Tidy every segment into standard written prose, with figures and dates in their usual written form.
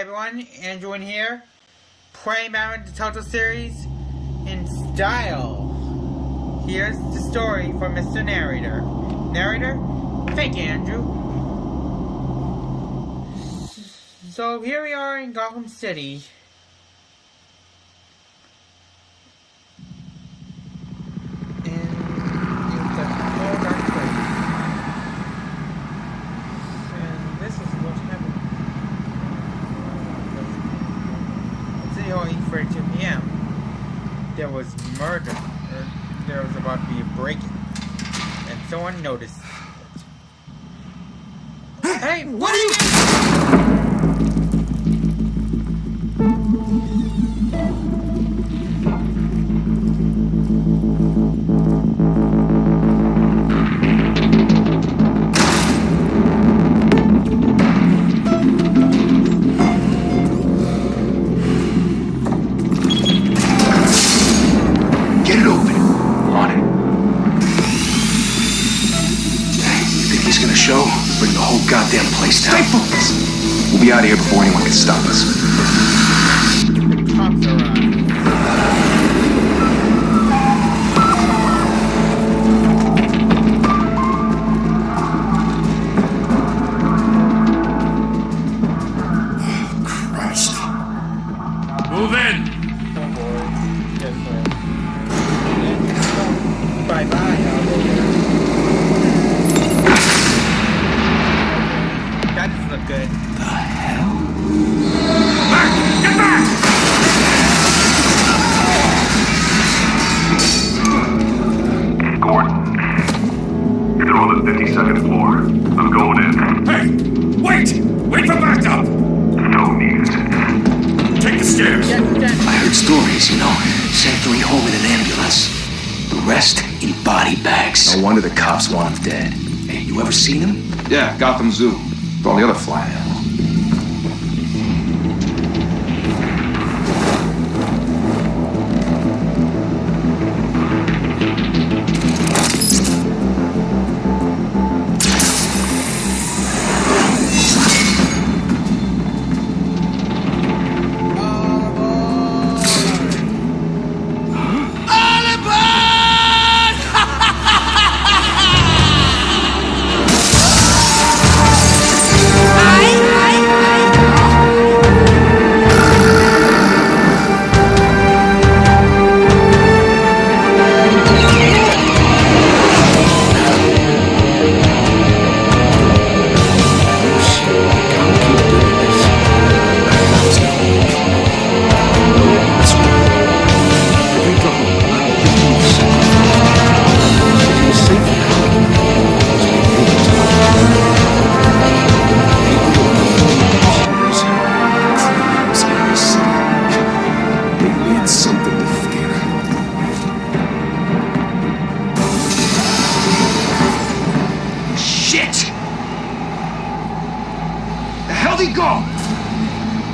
everyone, Andrew in here, playing about the Telltale series in style. Here's the story from Mr. Narrator. Narrator? Thank you, Andrew. So here we are in Gotham City. For 2 p.m. there was murder, or there was about to be a break-in, and someone noticed it. Hey, what are you? Goddamn place down. Stay focused. We'll be out of here before anyone can stop us. The cops are on. Christ. Move in. Oh boy. Yes, sir. Bye-bye. That doesn't look good. The hell? Back! Get back! Gordon, you're on the 52nd floor. I'm going in. Hey! Wait! Wait for backup! Don't need it. Take the stairs. Yes, I heard stories, sent 3 home in an ambulance. The rest in body bags. No wonder the cops want him dead. Hey, you ever seen him? Yeah, Gotham Zoo. With all the other flying animals.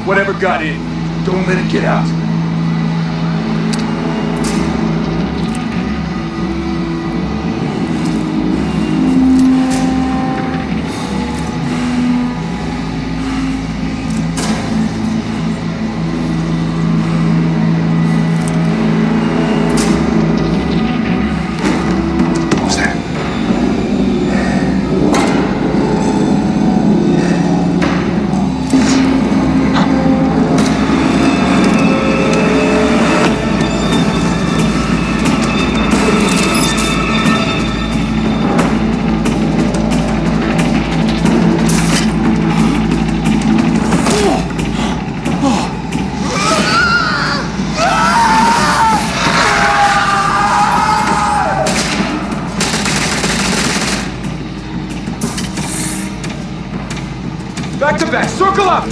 Whatever got in, don't let it get out. Back to back, circle up!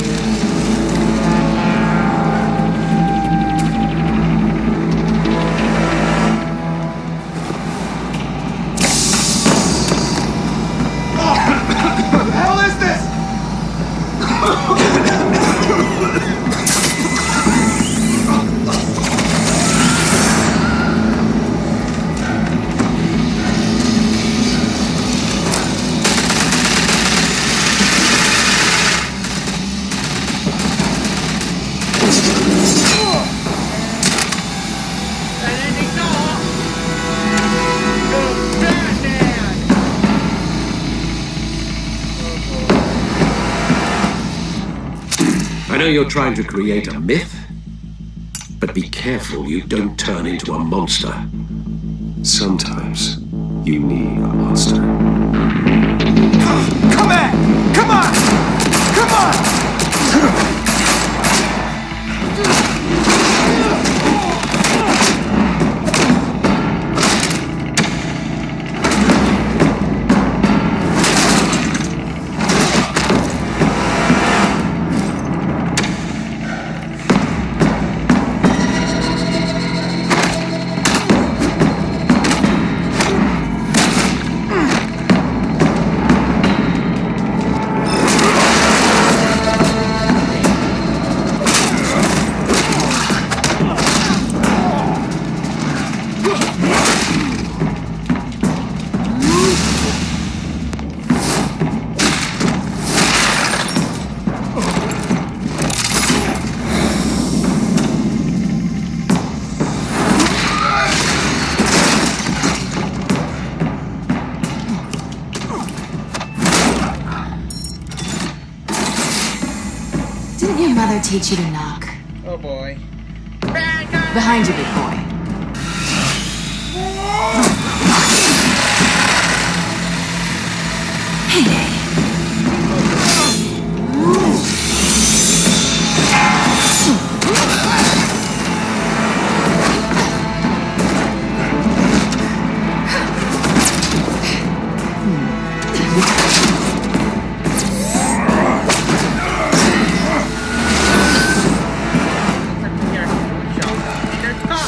What the hell is this? know you're trying to create a myth, but be careful you don't turn into a monster. Sometimes you need a monster. Come on! Come on! Come on! Didn't your mother teach you to knock? Oh boy. Behind you, big boy. Hey.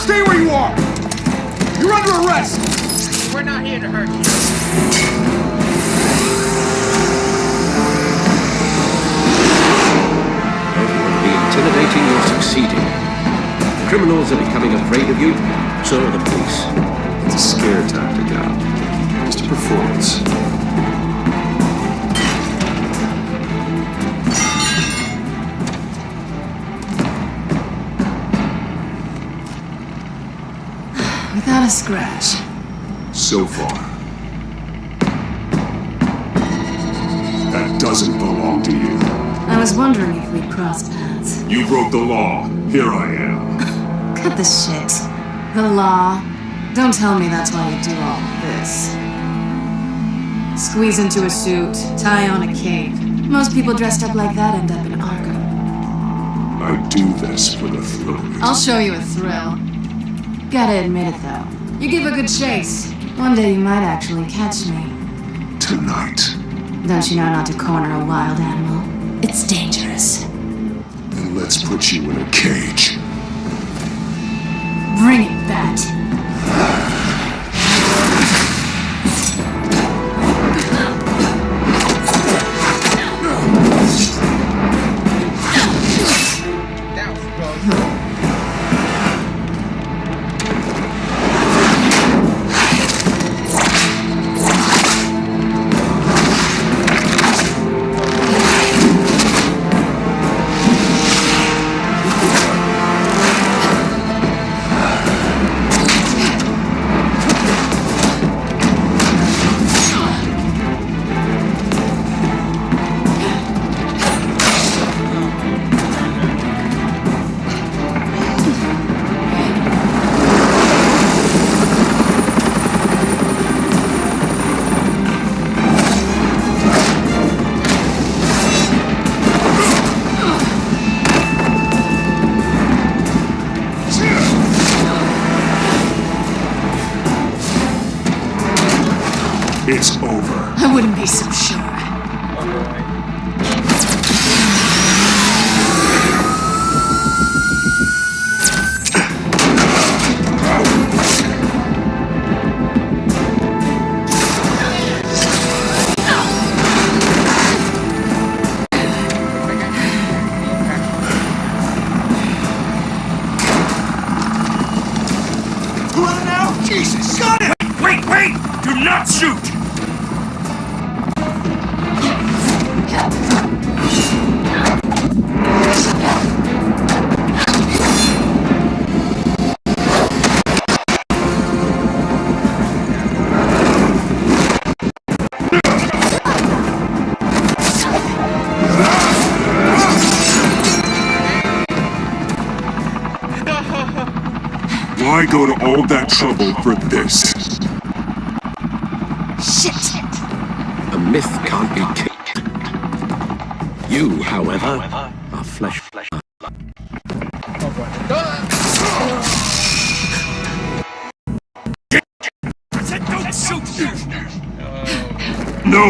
Stay where you are! You're under arrest! We're not here to hurt you. Everyone be intimidating, you're succeeding. Criminals are becoming afraid of you, so are the police. It's a scare tactic, Al. Just a performance. Without a scratch. So far. That doesn't belong to you. I was wondering if we'd cross paths. You broke the law. Here I am. Cut the shit. The law. Don't tell me that's why you do all this. Squeeze into a suit, tie on a cape. Most people dressed up like that end up in Arkham. I do this for the thrill of it. I'll show you a thrill. Gotta admit it, though. You give a good chase. One day you might actually catch me. Tonight. Don't you know not to corner a wild animal? It's dangerous. Then let's put you in a cage. Bring it, Bat. That was close. It's over. I wouldn't be so sure. Oh boy. Run now! Jesus! Got it! Wait! Do not shoot! I go to all that trouble for this? Shit! A myth can't be killed. You, however, are flesh. Don't shoot me! No!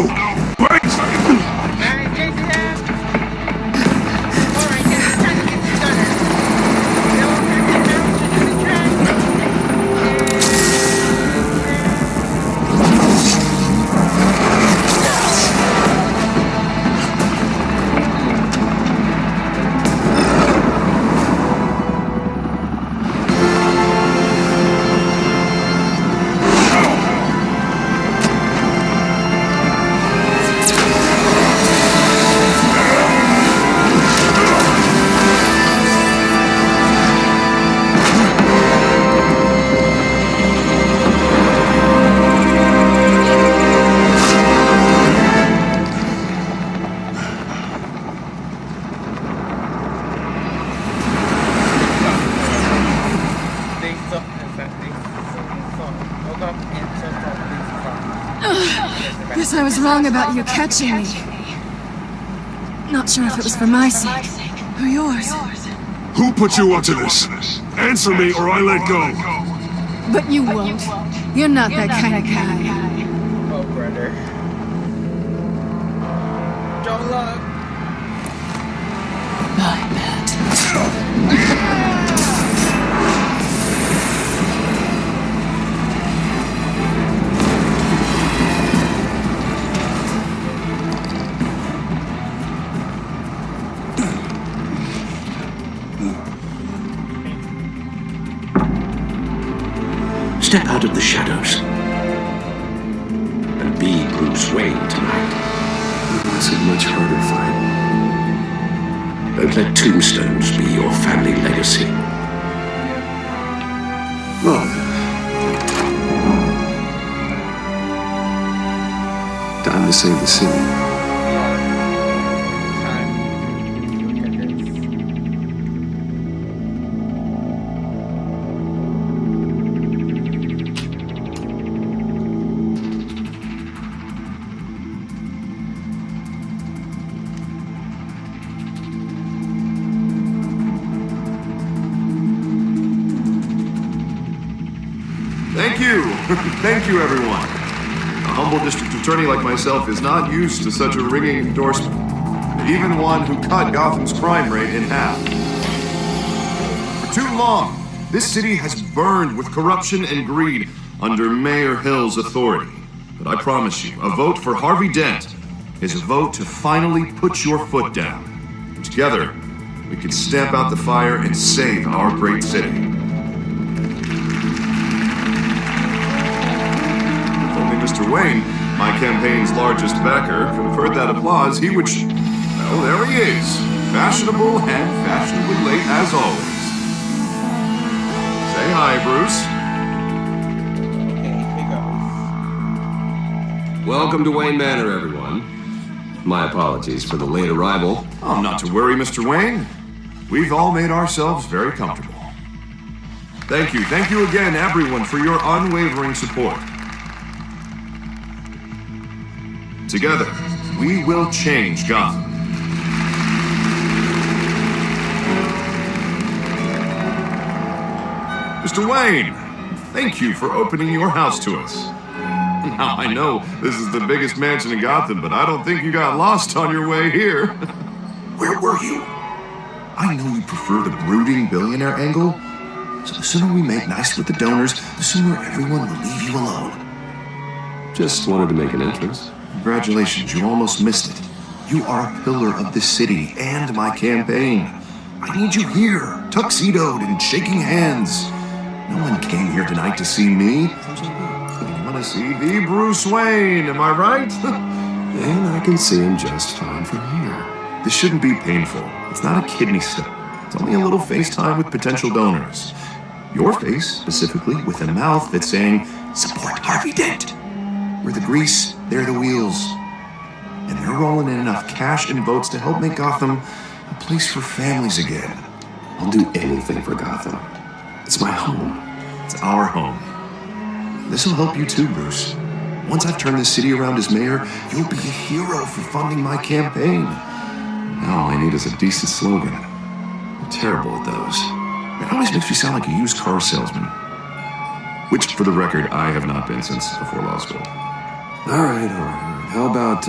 Wait! Guess I was wrong about you catching me. Not sure if it was for my sake or yours. Who put you up to this? Answer me or I let go. But you won't. You're not that kind of guy. Oh, brother. Don't look. Bye, Matt. Step out of the shadows and be Bruce Wayne tonight. It's a much harder fight. Don't let tombstones be your family legacy. Oh. Time to save the city. Thank you, everyone. A humble district attorney like myself is not used to such a ringing endorsement. Even one who cut Gotham's crime rate in half. For too long, this city has burned with corruption and greed under Mayor Hill's authority. But I promise you, a vote for Harvey Dent is a vote to finally put your foot down. Together, we can stamp out the fire and save our great city. Mr. Wayne, my campaign's largest backer, could have heard that applause, he would... Well, there he is. Fashionable and fashionably late as always. Say hi, Bruce. Welcome to Wayne Manor, everyone. My apologies for the late arrival. Oh, not to worry, Mr. Wayne. We've all made ourselves very comfortable. Thank you again, everyone, for your unwavering support. Together, we will change Gotham. Mr. Wayne, thank you for opening your house to us. Now, I know this is the biggest mansion in Gotham, but I don't think you got lost on your way here. Where were you? I know you prefer the brooding billionaire angle, so the sooner we make nice with the donors, the sooner everyone will leave you alone. Just wanted to make an entrance. Congratulations, you almost missed it. You are a pillar of this city and my campaign. I need you here, tuxedoed and shaking hands. No one came here tonight to see me. They want to see the Bruce Wayne, am I right? And I can see him just fine from here. This shouldn't be painful. It's not a kidney stone. It's only a little FaceTime with potential donors. Your face, specifically, with a mouth that's saying, support Harvey Dent. We're the grease, they're the wheels. And they're rolling in enough cash and votes to help make Gotham a place for families again. I'll do anything for Gotham. It's my home. our home. This'll help you too, Bruce. Once I've turned this city around as mayor, you'll be a hero for funding my campaign. Now all I need is a decent slogan. I'm terrible at those. It always makes me sound like a used car salesman. Which, for the record, I have not been since before law school. All right. How about,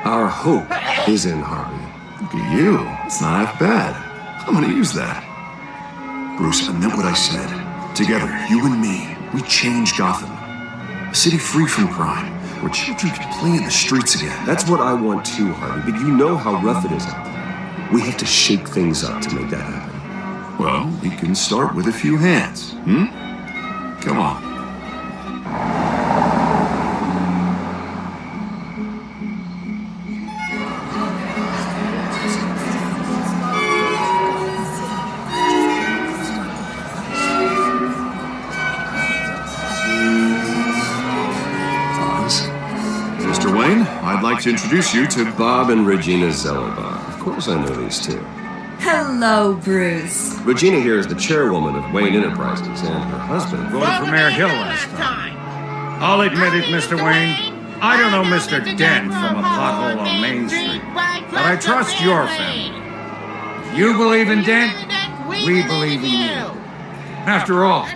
our hope is in Harvey? Look at you. It's not half bad. I'm gonna use that. Bruce, I meant what I said. Together, you and me, we change Gotham. A city free from crime, where children can play in the streets again. That's what I want too, Harvey, but you know how rough it is out there. We have to shake things up to make that happen. Well, we can start with a few hands, Come on. Mr. Wayne, I'd like to introduce you to Bob and Regina Zellerbach. Of course I know these two. Hello, Bruce. Regina here is the chairwoman of Wayne Enterprises, and her husband... Voted for Mayor Hill last time. I'll admit it, Mr. Wayne. I don't know Mr. Dent from a pothole on Main Street, but I trust your family. If you believe in Dent, we believe in you. After all,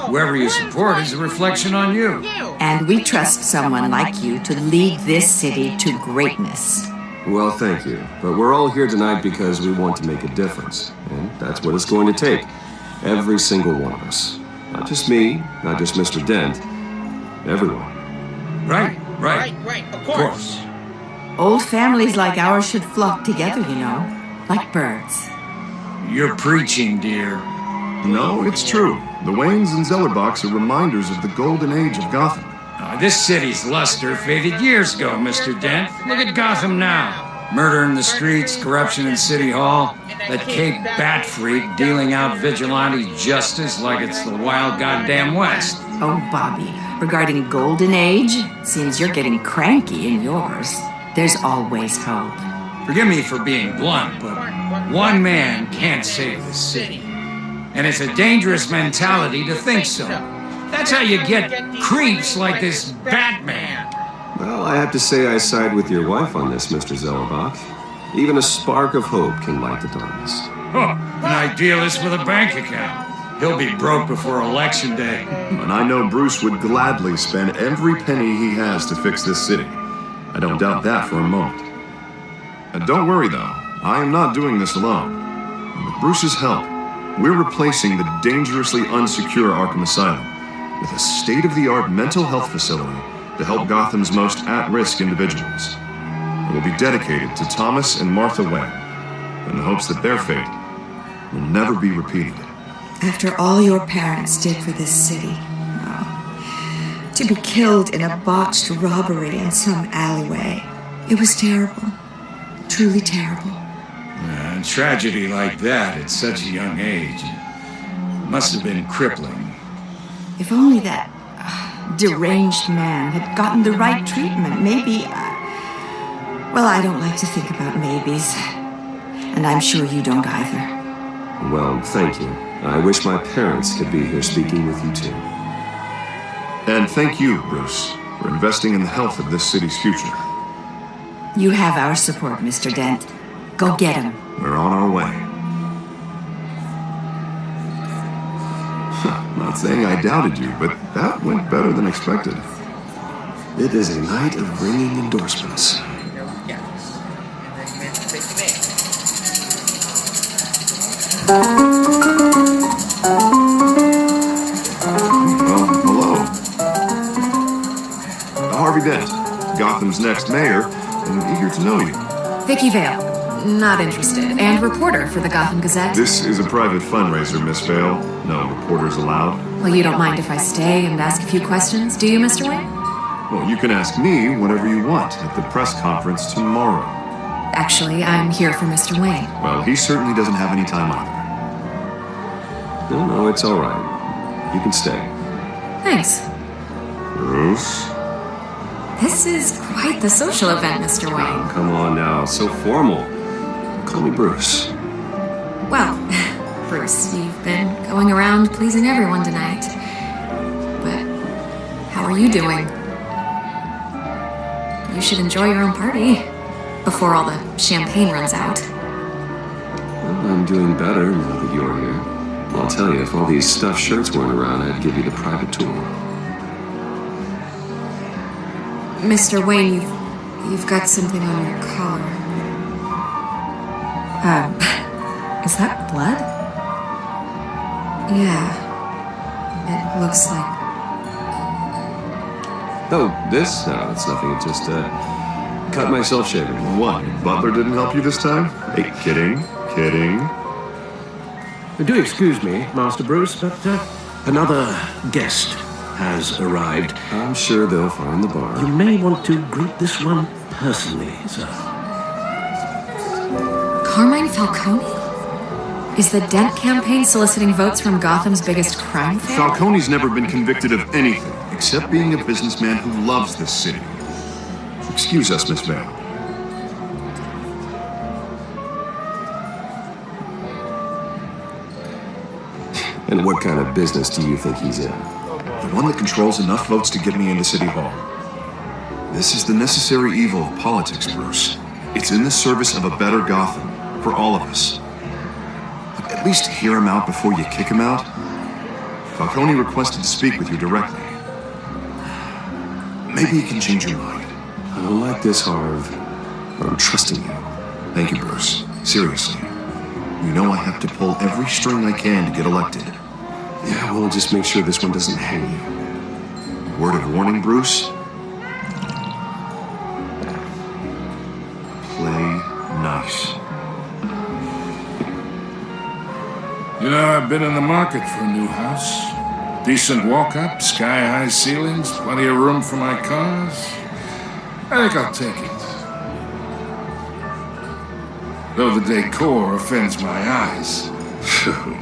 whoever you support is a reflection on you. And we trust someone like you to lead this city to greatness. Well, thank you. But we're all here tonight because we want to make a difference. And that's what it's going to take. Every single one of us. Not just me, not just Mr. Dent. Everyone. Right, of course. Old families like ours should flock together, you know, like birds. You're preaching, dear. No, it's true. The Waynes and Zellerbachs are reminders of the golden age of Gotham. This city's luster faded years ago, Mr. Dent. Look at Gotham now. Murder in the streets, corruption in City Hall, that Cape Bat freak dealing out vigilante justice like it's the wild goddamn West. Oh, Bobby, regarding Golden Age, seems you're getting cranky in yours. There's always hope. Forgive me for being blunt, but one man can't save the city. And it's a dangerous mentality to think so. That's how you get creeps like this Batman. Well, I have to say I side with your wife on this, Mr. Zellerbach. Even a spark of hope can light the darkness. Oh, an idealist with a bank account. He'll be broke before Election Day. And I know Bruce would gladly spend every penny he has to fix this city. I don't doubt that for a moment. And don't worry, though. I am not doing this alone. And with Bruce's help, we're replacing the dangerously unsecure Arkham Asylum with a state-of-the-art mental health facility to help Gotham's most at-risk individuals. It will be dedicated to Thomas and Martha Wayne, in the hopes that their fate will never be repeated. After all your parents did for this city, to be killed in a botched robbery in some alleyway, it was terrible. Truly terrible. A tragedy like that at such a young age must have been crippling. If only that deranged man had gotten the right treatment, maybe... well, I don't like to think about maybes. And I'm sure you don't either. Well, thank you. I wish my parents could be here speaking with you too. And thank you, Bruce, for investing in the health of this city's future. You have our support, Mr. Dent. Go get him. We're on our way. Not saying I doubted you, but that went better than expected. It is a night of ringing endorsements. Well, hello. Harvey Dent, Gotham's next mayor, and eager to know you. Vicky Vale. Not interested. And reporter for the Gotham Gazette. This is a private fundraiser, Miss Vale. No reporters allowed. Well, you don't mind if I stay and ask a few questions, do you, Mr. Wayne? Well, you can ask me whatever you want at the press conference tomorrow. Actually, I'm here for Mr. Wayne. Well, he certainly doesn't have any time either. No, it's all right. You can stay. Thanks. Bruce? This is quite the social event, Mr. Wayne. Oh, come on now, so formal. Call me Bruce. Well, Bruce, you've been going around pleasing everyone tonight. But how are you doing? You should enjoy your own party before all the champagne runs out. Well, I'm doing better now that you're here. I'll tell you, if all these stuffed shirts weren't around, I'd give you the private tour. Mr. Wayne, you've got something on your collar. Is that blood? Yeah. It looks like... Oh, this? No, it's nothing. It just, cut myself shaving. What? Butler didn't help you this time? Hey, kidding. Do excuse me, Master Bruce, but another guest has arrived. I'm sure they'll find the bar. You may want to greet this one personally, sir. Carmine Falcone? Is the Dent campaign soliciting votes from Gotham's biggest crime fan? Falcone's never been convicted of anything except being a businessman who loves this city. Excuse us, Miss Vale. And what kind of business do you think he's in? The one that controls enough votes to get me into City Hall. This is the necessary evil of politics, Bruce. It's in the service of a better Gotham, for all of us. Look, at least hear him out before you kick him out. Falcone requested to speak with you directly. Maybe he can change your mind. I don't like this, Harv, but I'm trusting you. Thank you, Bruce. Seriously. You know I have to pull every string I can to get elected. Yeah, well, just make sure this one doesn't hang you. Word of warning, Bruce? Play nice. You know, I've been in the market for a new house. Decent walk-up, sky-high ceilings, plenty of room for my cars. I think I'll take it. Though the decor offends my eyes.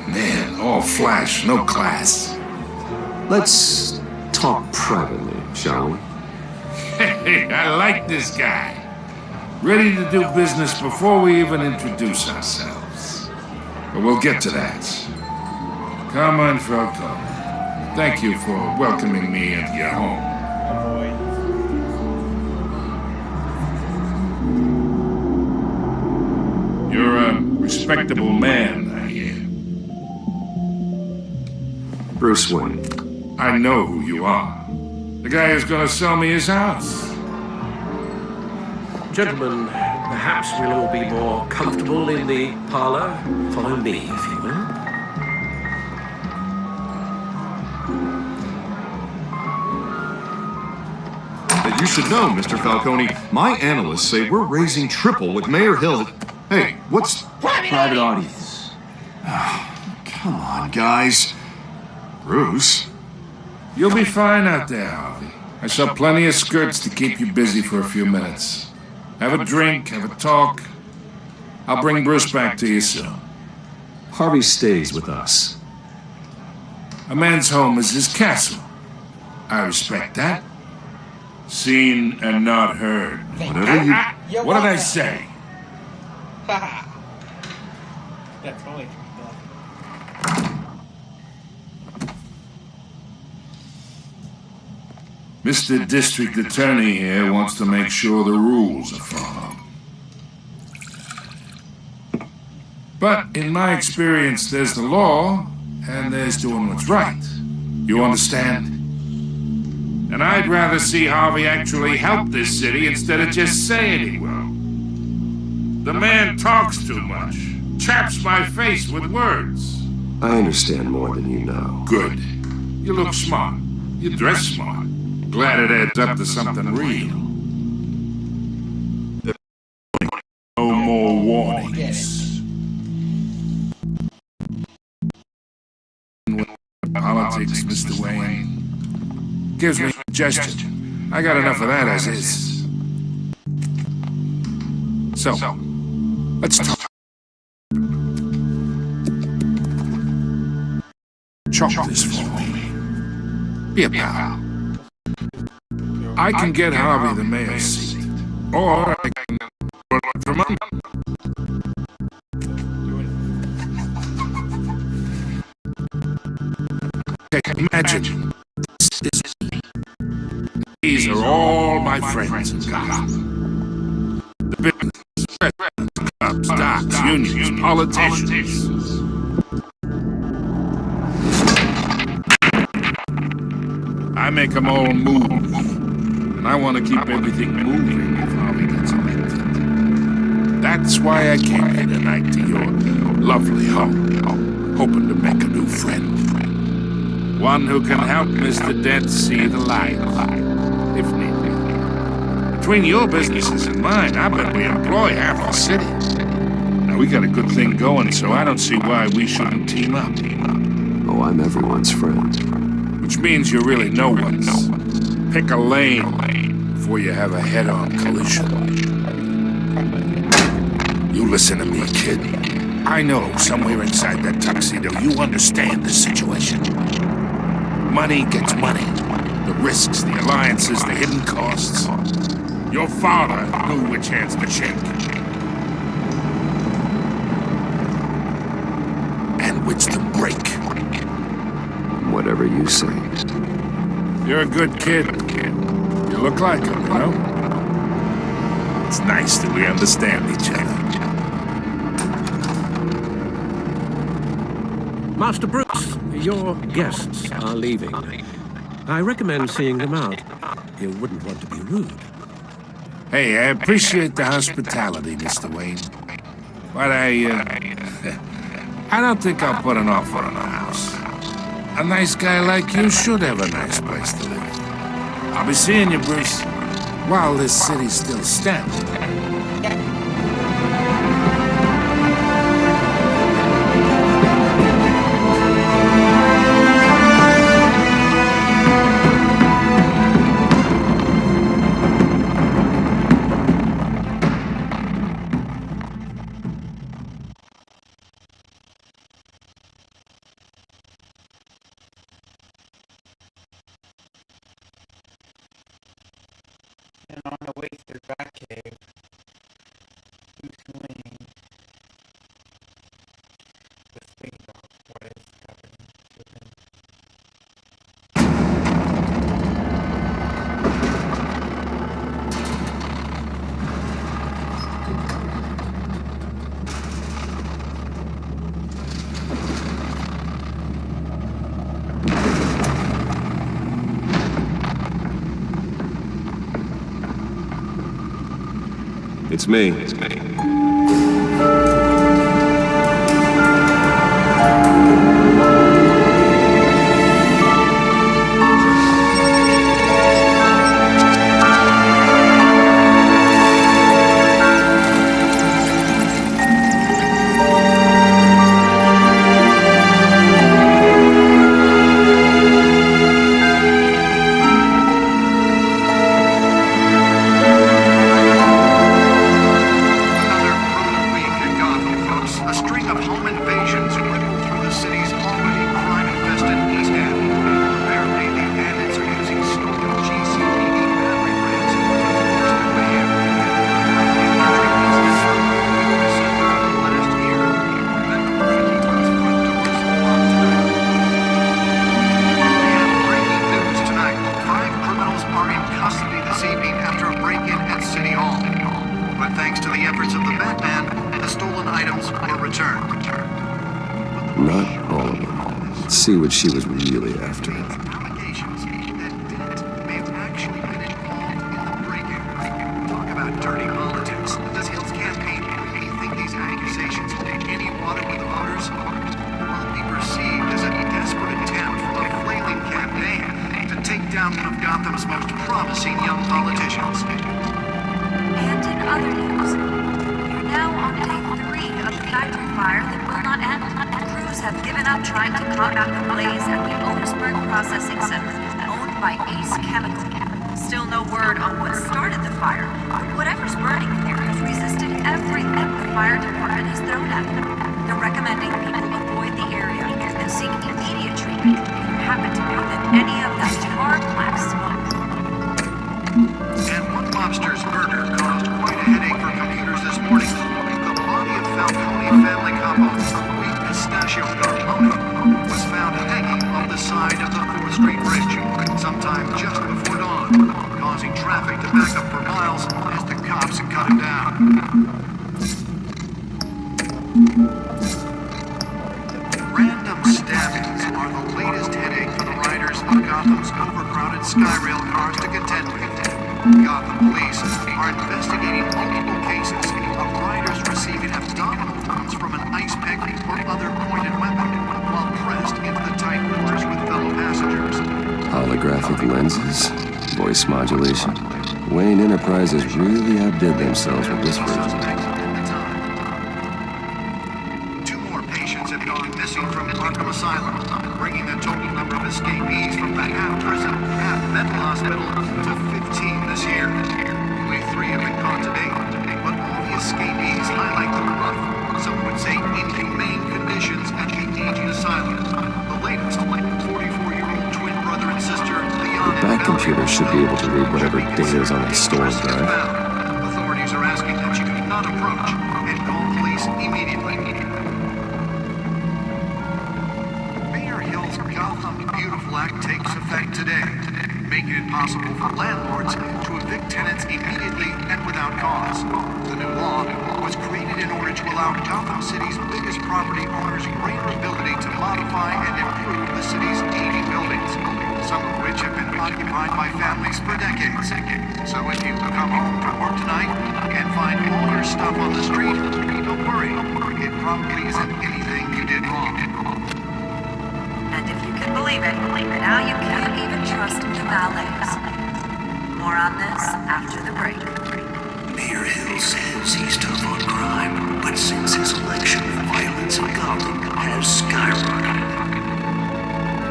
Man, all flash, no class. Let's talk privately, shall we? Hey, I like this guy. Ready to do business before we even introduce ourselves. But we'll get to that. Carmine Falcone, thank you for welcoming me into your home. You're a respectable man, I hear. Bruce Wayne. I know who you are. The guy who's gonna sell me his house. Gentlemen, perhaps we'll all be more comfortable in the parlor. Follow me, if you will. But you should know, Mr. Falcone, my analysts say we're raising triple with Mayor Hill. Hey, what's... Private audience. Come on, guys. Bruce? You'll be fine out there, Harvey. I saw plenty of skirts to keep you busy for a few minutes. Have a drink, have a talk. I'll bring Bruce back to you soon. Harvey stays with us. A man's home is his castle. I respect that. Seen and not heard. Whatever you... What did I say? That's only Mr. District Attorney here wants to make sure the rules are followed. But in my experience, there's the law, and there's doing what's right. You understand? And I'd rather see Harvey actually help this city instead of just saying he will. The man talks too much. Chaps my face with words. I understand more than you know. Good. You look smart. You dress smart. Glad it adds up to something real. No more warnings. Politics, Mr. Wayne. Gives me indigestion. I got enough of that as is. So, let's talk. Chalk this for me. Be a pal. I can get Harvey the mayor's seat, or I can run from him. Imagine, this is me. These are all my friends in Gotham. The business, presidents, clubs, docks, unions, politicians. I make them all move. And I want to keep everything moving if Harvey gets elected. That's why I came here tonight to your lovely home, hoping to make a new friend. One who can help Mr. Dent see the light, if needed. Between your businesses and mine, I bet we employ half the city. Now, we got a good thing going, so I don't see why we shouldn't team up. Oh, I'm everyone's friend. Which means you're really no one's. Pick a lane before you have a head-on collision. You listen to me, kid. I know somewhere inside that tuxedo you understand the situation. Money gets money. The risks, the alliances, the hidden costs. Your father knew which hands to shake. And which to break. Whatever you say. You're a good kid. You look like him, you know? It's nice that we understand each other. Master Bruce, your guests are leaving. I recommend seeing them out. You wouldn't want to be rude. Hey, I appreciate the hospitality, Mr. Wayne. But I don't think I'll put an offer on the house. A nice guy like you should have a nice place to live. I'll be seeing you, Bruce, while this city's still standing. And on the way to the Batcave, Bruce Wayne was thinking about what is happening to him. It's me. Not all of them. Let's see what she was really after. Talk about dirty politics. Does Hill's campaign really think these accusations hold any water with the voters? Will it be perceived as a desperate attempt from a flailing campaign to take down one of Gotham's most promising young politicians? And in other news, you're now on day 3 of the factory fire that will not end. Crews have given up trying to combat the blaze at the Otisburg Processing Center, owned by Ace Chemical. Still no word on what started the fire, but whatever's burning there has resisted everything the fire department has thrown at them. They're recommending people avoid the area and seek immediate treatment if you happen to know that any of that tar black smoke. And one lobster's burger caused quite a headache for computers this morning. The body of Falcone family combo, sweet pistachio Carmine, was found hanging on the side of the just before dawn, causing traffic to back up for miles as the cops cut him down. Random stabbings are the latest headache for the riders of Gotham's overcrowded Skyrail cars to contend with. Gotham police are investigating multiple cases of riders receiving abdominal wounds from an ice pick or other pointed weapon while pressed into the tight quarters with fellow passengers. Holographic lenses, voice modulation. Wayne Enterprises really outdid themselves with this version. Arkham Asylum, bringing the total number of escapees from the half prison, half mental hospital to 15 this year. Only 3 have been caught to date, but all the escapees highlight the rough, some would say inhumane conditions at the aging asylum. The latest, 44-year-old twin brother and sister, Leon The back computer should be able to read whatever data is on the storage drive. Authorities are asking that you do not approach and call police immediately. Gotham Beautiful Act takes effect today, making it possible for landlords to evict tenants immediately and without cause. The new law was created in order to allow Gotham City's biggest property owners greater ability to modify and improve the city's aging buildings, some of which have been occupied by families for decades. So if you come home from work tonight and find all your stuff on the street, don't worry, it probably isn't anything you did wrong. And if you can believe it, now you can't even trust the valets. More on this after the break. Mayor Hill says he's tough on crime, but since his election, violence in Gotham has skyrocketed.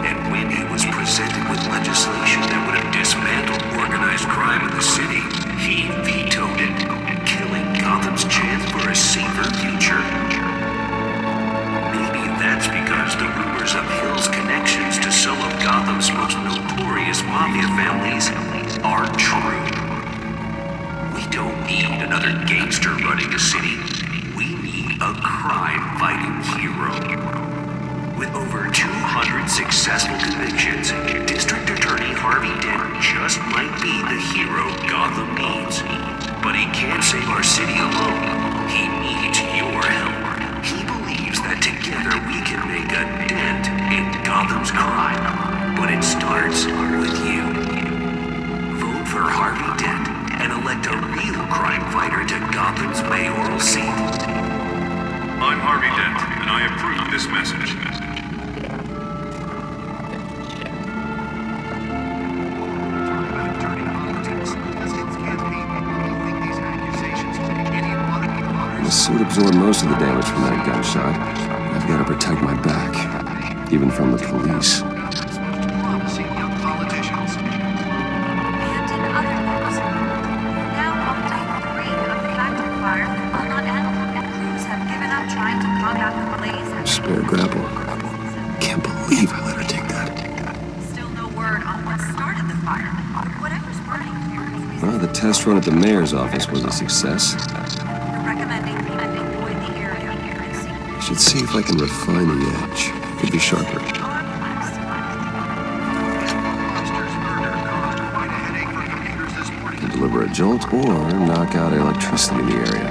And when he was presented with legislation that would have dismantled organized crime in the city, he vetoed it, killing Gotham's chance for a safer future. Maybe that's because the rumors of Hill's connections to some of Gotham's most notorious mafia families are true. We don't need another gangster running the city. We need a crime-fighting hero. With over 200 successful convictions, District Attorney Harvey Dent just might be the hero Gotham needs. But he can't save our city alone. He needs your help. He believes that together we can make a dent in Gotham's crime. But it starts with you. Vote for Harvey Dent and elect a real crime fighter to Gotham's mayoral seat. I'm Harvey Dent, and I approve this message. The suit absorbed most of the damage from that gunshot. I've got to protect my back, even from the police. And in other news, we're now on day 3 of the factory fire that will not end, and crews have given up trying to combat the blaze. Spare grapple. Can't believe I let her take that. Still no word on what started the fire, but whatever's burning here is Well, the test run at the mayor's office was a success. recommending people avoid the area. Should see if I can refine the edge. Could be sharper. To deliver a jolt or knock out electricity in the area.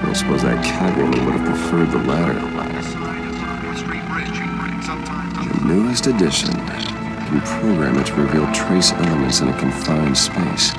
I suppose that Catwoman would have preferred the latter. The newest addition. You can program it to reveal trace elements in a confined space.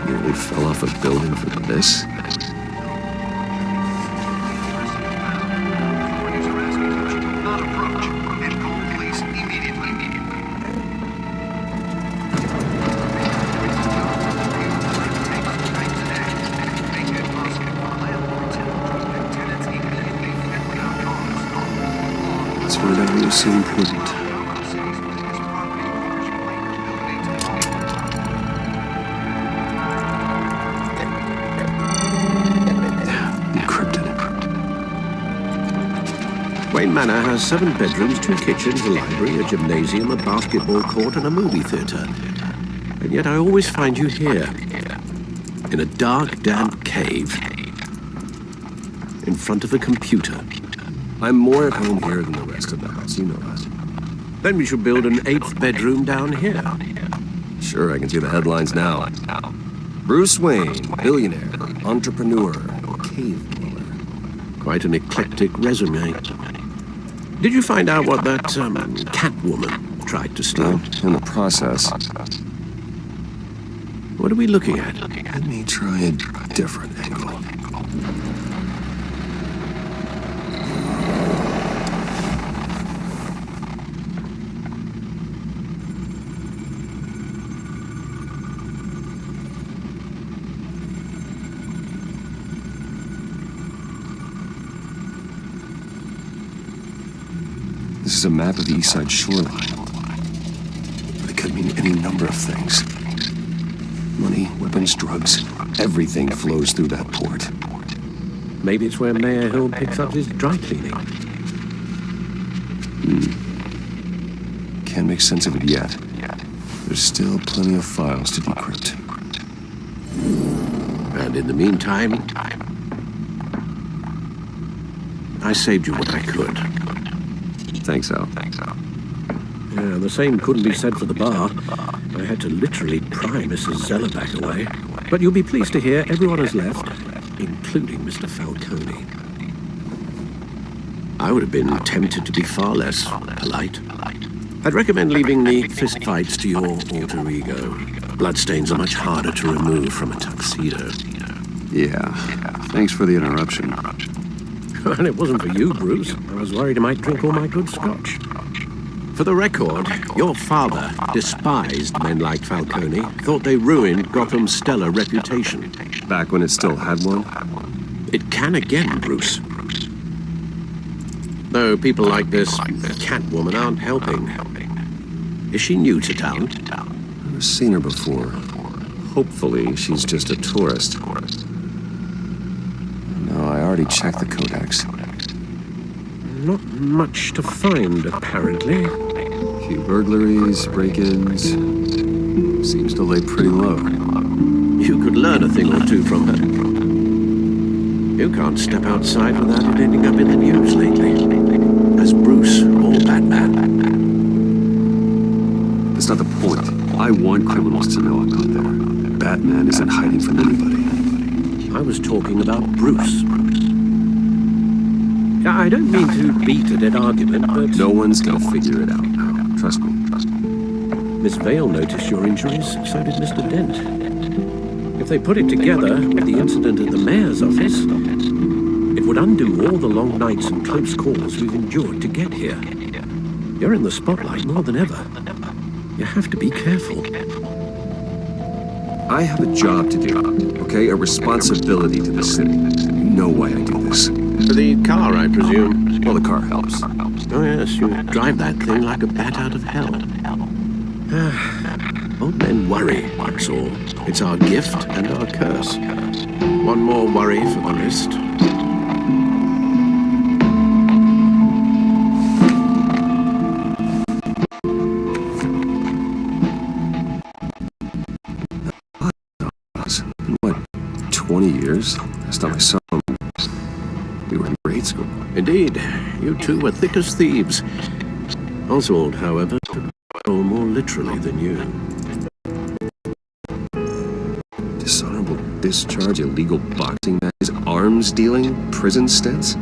Nearly fell off a building for this. find out what was so important. Encrypted. Wayne Manor has 7 bedrooms, 2 kitchens, a library, a gymnasium, a basketball court, and a movie theater. And yet I always find you here, in a dark, damp cave, in front of a computer. I'm more at home here than the rest of the house, you know that. Then we should build an 8th bedroom down here. Sure, I can see the headlines now. Bruce Wayne, billionaire, entrepreneur, cave dweller. Quite an eclectic resume. Did you find out what that Catwoman tried to steal? In the process. What are we looking at? Let me try a different angle. This is a map of the East Side shoreline. It could mean any number of things. Money, weapons, drugs, everything flows through that port. Maybe it's where Mayor Hill picks up his dry cleaning. Can't make sense of it yet. There's still plenty of files to decrypt. And in the meantime, I saved you what I could. Thanks, Al. Yeah, the same couldn't be said for the bar. I had to literally pry Mrs. Zellerback away. But you'll be pleased to hear everyone has left, including Mr. Falcone. I would have been tempted to be far less polite. I'd recommend leaving the fistfights to your alter ego. Bloodstains are much harder to remove from a tuxedo. Yeah, thanks for the interruption. And it wasn't for you, Bruce. I was worried I might drink all my good scotch. For the record, your father despised men like Falcone, thought they ruined Gotham's stellar reputation. Back when it still had one? It can again, Bruce. Though people like this Catwoman aren't helping. Is she new to town? I've seen her before. Hopefully, she's just a tourist. No, I already checked the codex. Not much to find, apparently. A few burglaries, break-ins. Seems to lay pretty low. You could learn a thing or two from her. You can't step outside without it ending up in the news lately. As Bruce or Batman. That's not the point. I want criminals to know I'm not there. Batman isn't hiding from anybody. I was talking about Bruce. I don't mean to beat a dead argument, but... No one's gonna figure it out. Trust me. Miss Vale noticed your injuries, so did Mr. Dent. If they put it together with the incident at the mayor's office, it would undo all the long nights and close calls we've endured to get here. You're in the spotlight more than ever. You have to be careful. I have a job to do, okay? A responsibility to the city. You know why I do this. For the car, I presume. Well, the car helps. Oh, yes, you drive that thing like a bat out of hell. Old men worry, that's all. It's our gift and our curse. One more worry for the list. What, 20 years? Last time I saw him, we were in grade school. Indeed, you two were thick as thieves. Oswald, however, took control more literally than you. Dishonorable discharge, illegal boxing matches, arms dealing, prison stints?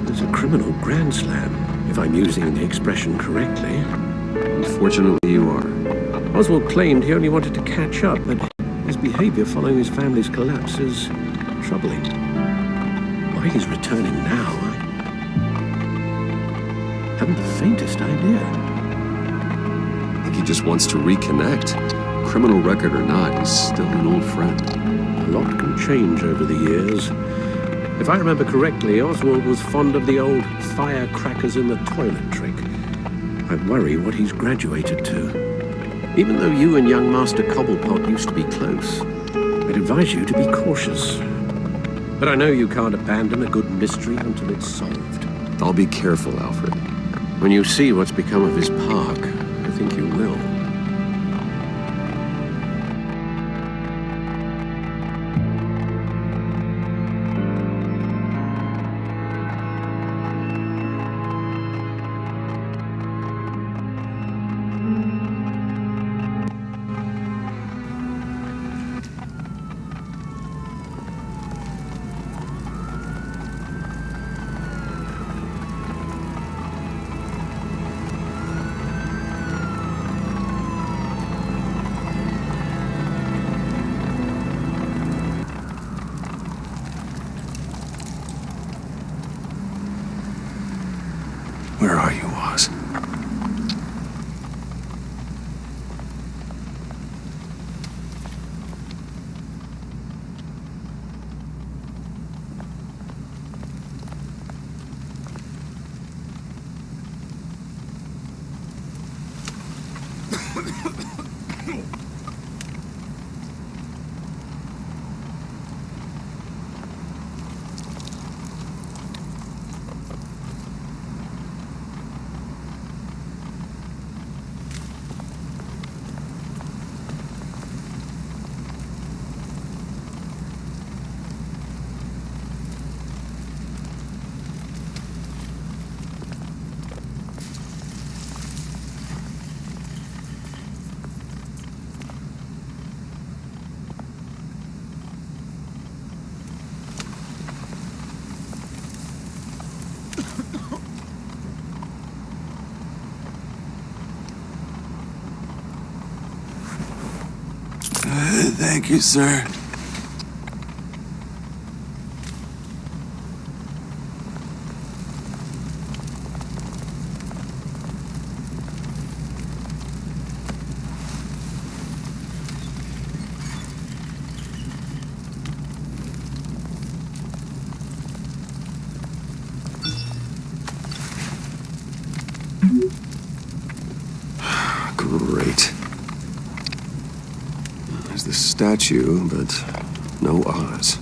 It's a criminal grand slam, if I'm using the expression correctly. Unfortunately, you are. Oswald claimed he only wanted to catch up, but his behavior following his family's collapse is troubling. Why he's returning now, I haven't the faintest idea. I think he just wants to reconnect. Criminal record or not, he's still an old friend. A lot can change over the years, If I remember correctly, Oswald was fond of the old firecrackers in the toilet trick. I worry what he's graduated to. Even though you and young Master Cobblepot used to be close, I'd advise you to be cautious. But I know you can't abandon a good mystery until it's solved. I'll be careful, Alfred. When you see what's become of his park, I think you will. Where are you, Oz? Thank you, sir. Great. There's the statue, but no Oz.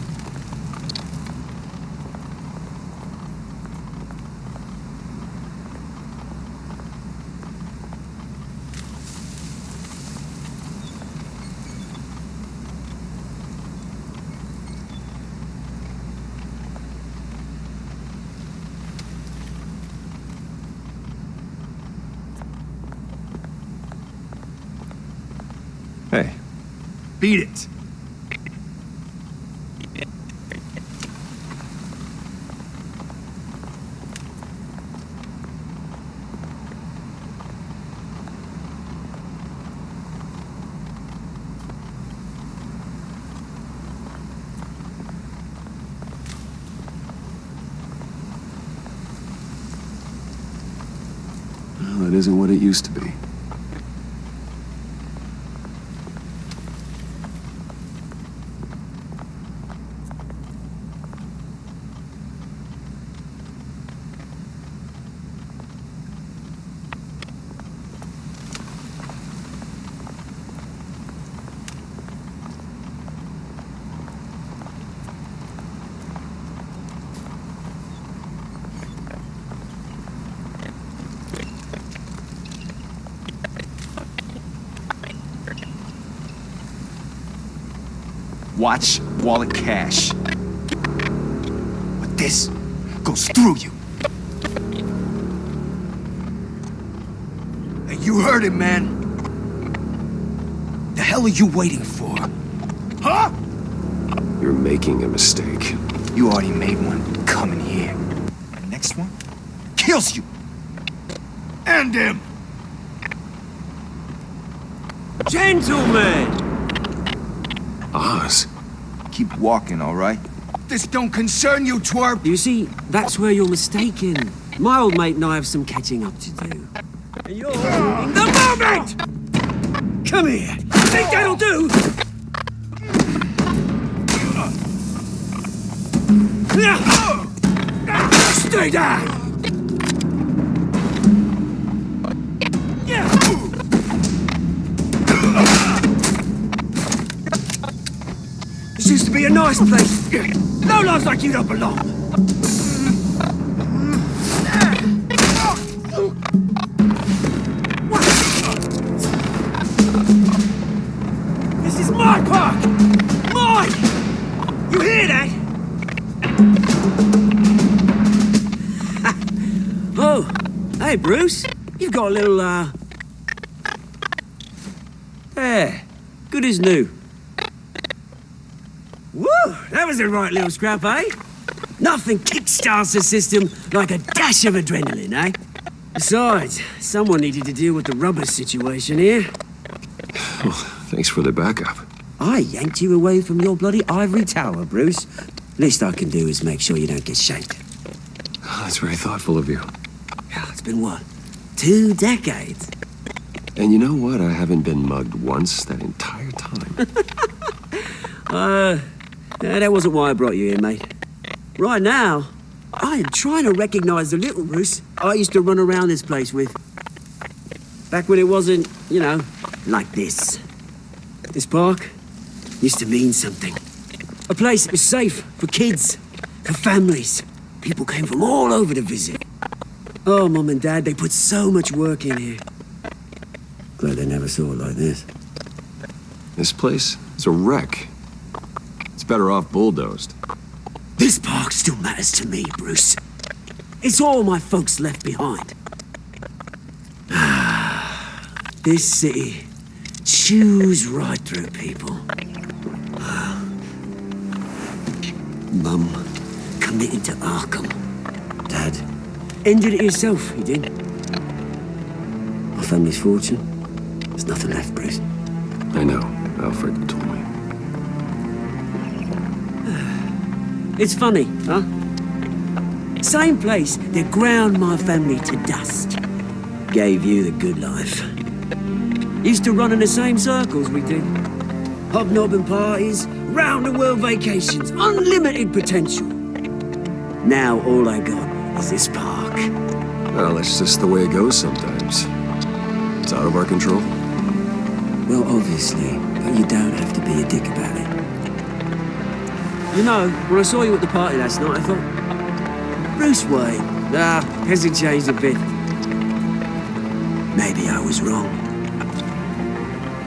Hey. Beat it. Well, it isn't what it used to be. Watch wallet cash. But this goes through you. Hey, you heard it, man. The hell are you waiting for? Huh? You're making a mistake. You already made one coming here. The next one kills you. And him. Gentlemen! Oz. Keep walking, all right? This don't concern you, twerp! You see, that's where you're mistaken. My old mate and I have some catching up to do. And you're in the moment! Come here! Think that'll do? Stay down! This used to be a nice place. No lives like you don't belong. This is my park! Mine! You hear that? Oh, hey, Bruce. You've got a little, there. Good as new. Woo! That was a right little scrap, eh? Nothing kickstarts the system like a dash of adrenaline, eh? Besides, someone needed to deal with the rubber situation here. Well, thanks for the backup. I yanked you away from your bloody ivory tower, Bruce. Least I can do is make sure you don't get shanked. Oh, that's very thoughtful of you. Yeah, it's been what? 2 decades? And you know what? I haven't been mugged once that entire time. That wasn't why I brought you here, mate. Right now, I am trying to recognize the little Bruce I used to run around this place with. Back when it wasn't, you know, like this. This park used to mean something. A place that was safe for kids, for families. People came from all over to visit. Oh, Mum and Dad, they put so much work in here. Glad they never saw it like this. This place is a wreck. It's better off bulldozed. This park still matters to me, Bruce. It's all my folks left behind. This city chews right through people. Mum committed to Arkham. Dad ended it yourself, he did. Our family's fortune. There's nothing left, Bruce. I know. Alfred told me. It's funny, huh? Same place that ground my family to dust. Gave you the good life. Used to run in the same circles we did. Hobnobbing parties, round-the-world vacations, unlimited potential. Now all I got is this park. Well, that's just the way it goes sometimes. It's out of our control. Well, obviously, but you don't have to be a dick about it. You know, when I saw you at the party last night, I thought, Bruce Wayne, hasn't changed a bit. Maybe I was wrong.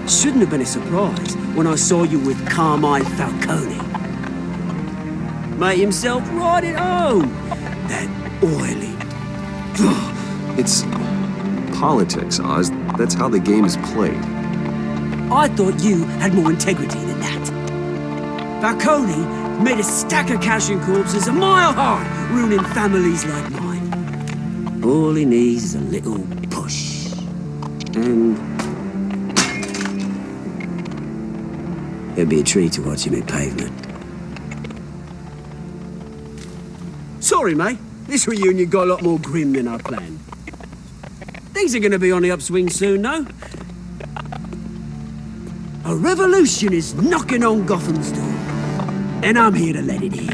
Shouldn't have been a surprise when I saw you with Carmine Falcone. Made himself right at home. That oily. It's politics, Oz. That's how the game is played. I thought you had more integrity than that. Falcone made a stack of cash and corpses a mile high, ruining families like mine. All he needs is a little push. And it'd be a treat to watch him hit pavement. Sorry, mate. This reunion got a lot more grim than I planned. Things are gonna be on the upswing soon, no? A revolution is knocking on Gotham's door, and I'm here to let it in.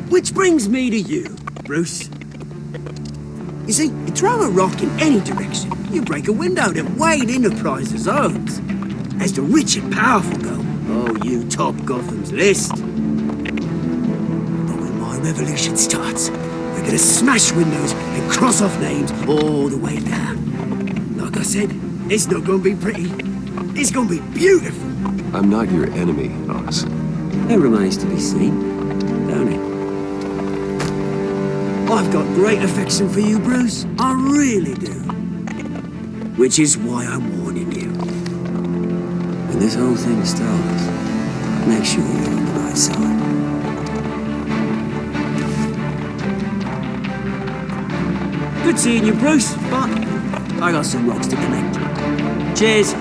Which brings me to you, Bruce. You see, you throw a rock in any direction, you break a window that Wayne Enterprises owns. As the rich and powerful go, oh, you top Gotham's list. But when my revolution starts, we're gonna smash windows and cross off names all the way down. Like I said, it's not gonna be pretty. It's gonna be beautiful. I'm not your enemy, Oz. It remains to be seen, don't it? I've got great affection for you, Bruce. I really do. Which is why I'm warning you. When this whole thing starts, make sure you're on the right side. Good seeing you, Bruce, but I got some rocks to connect. Cheers.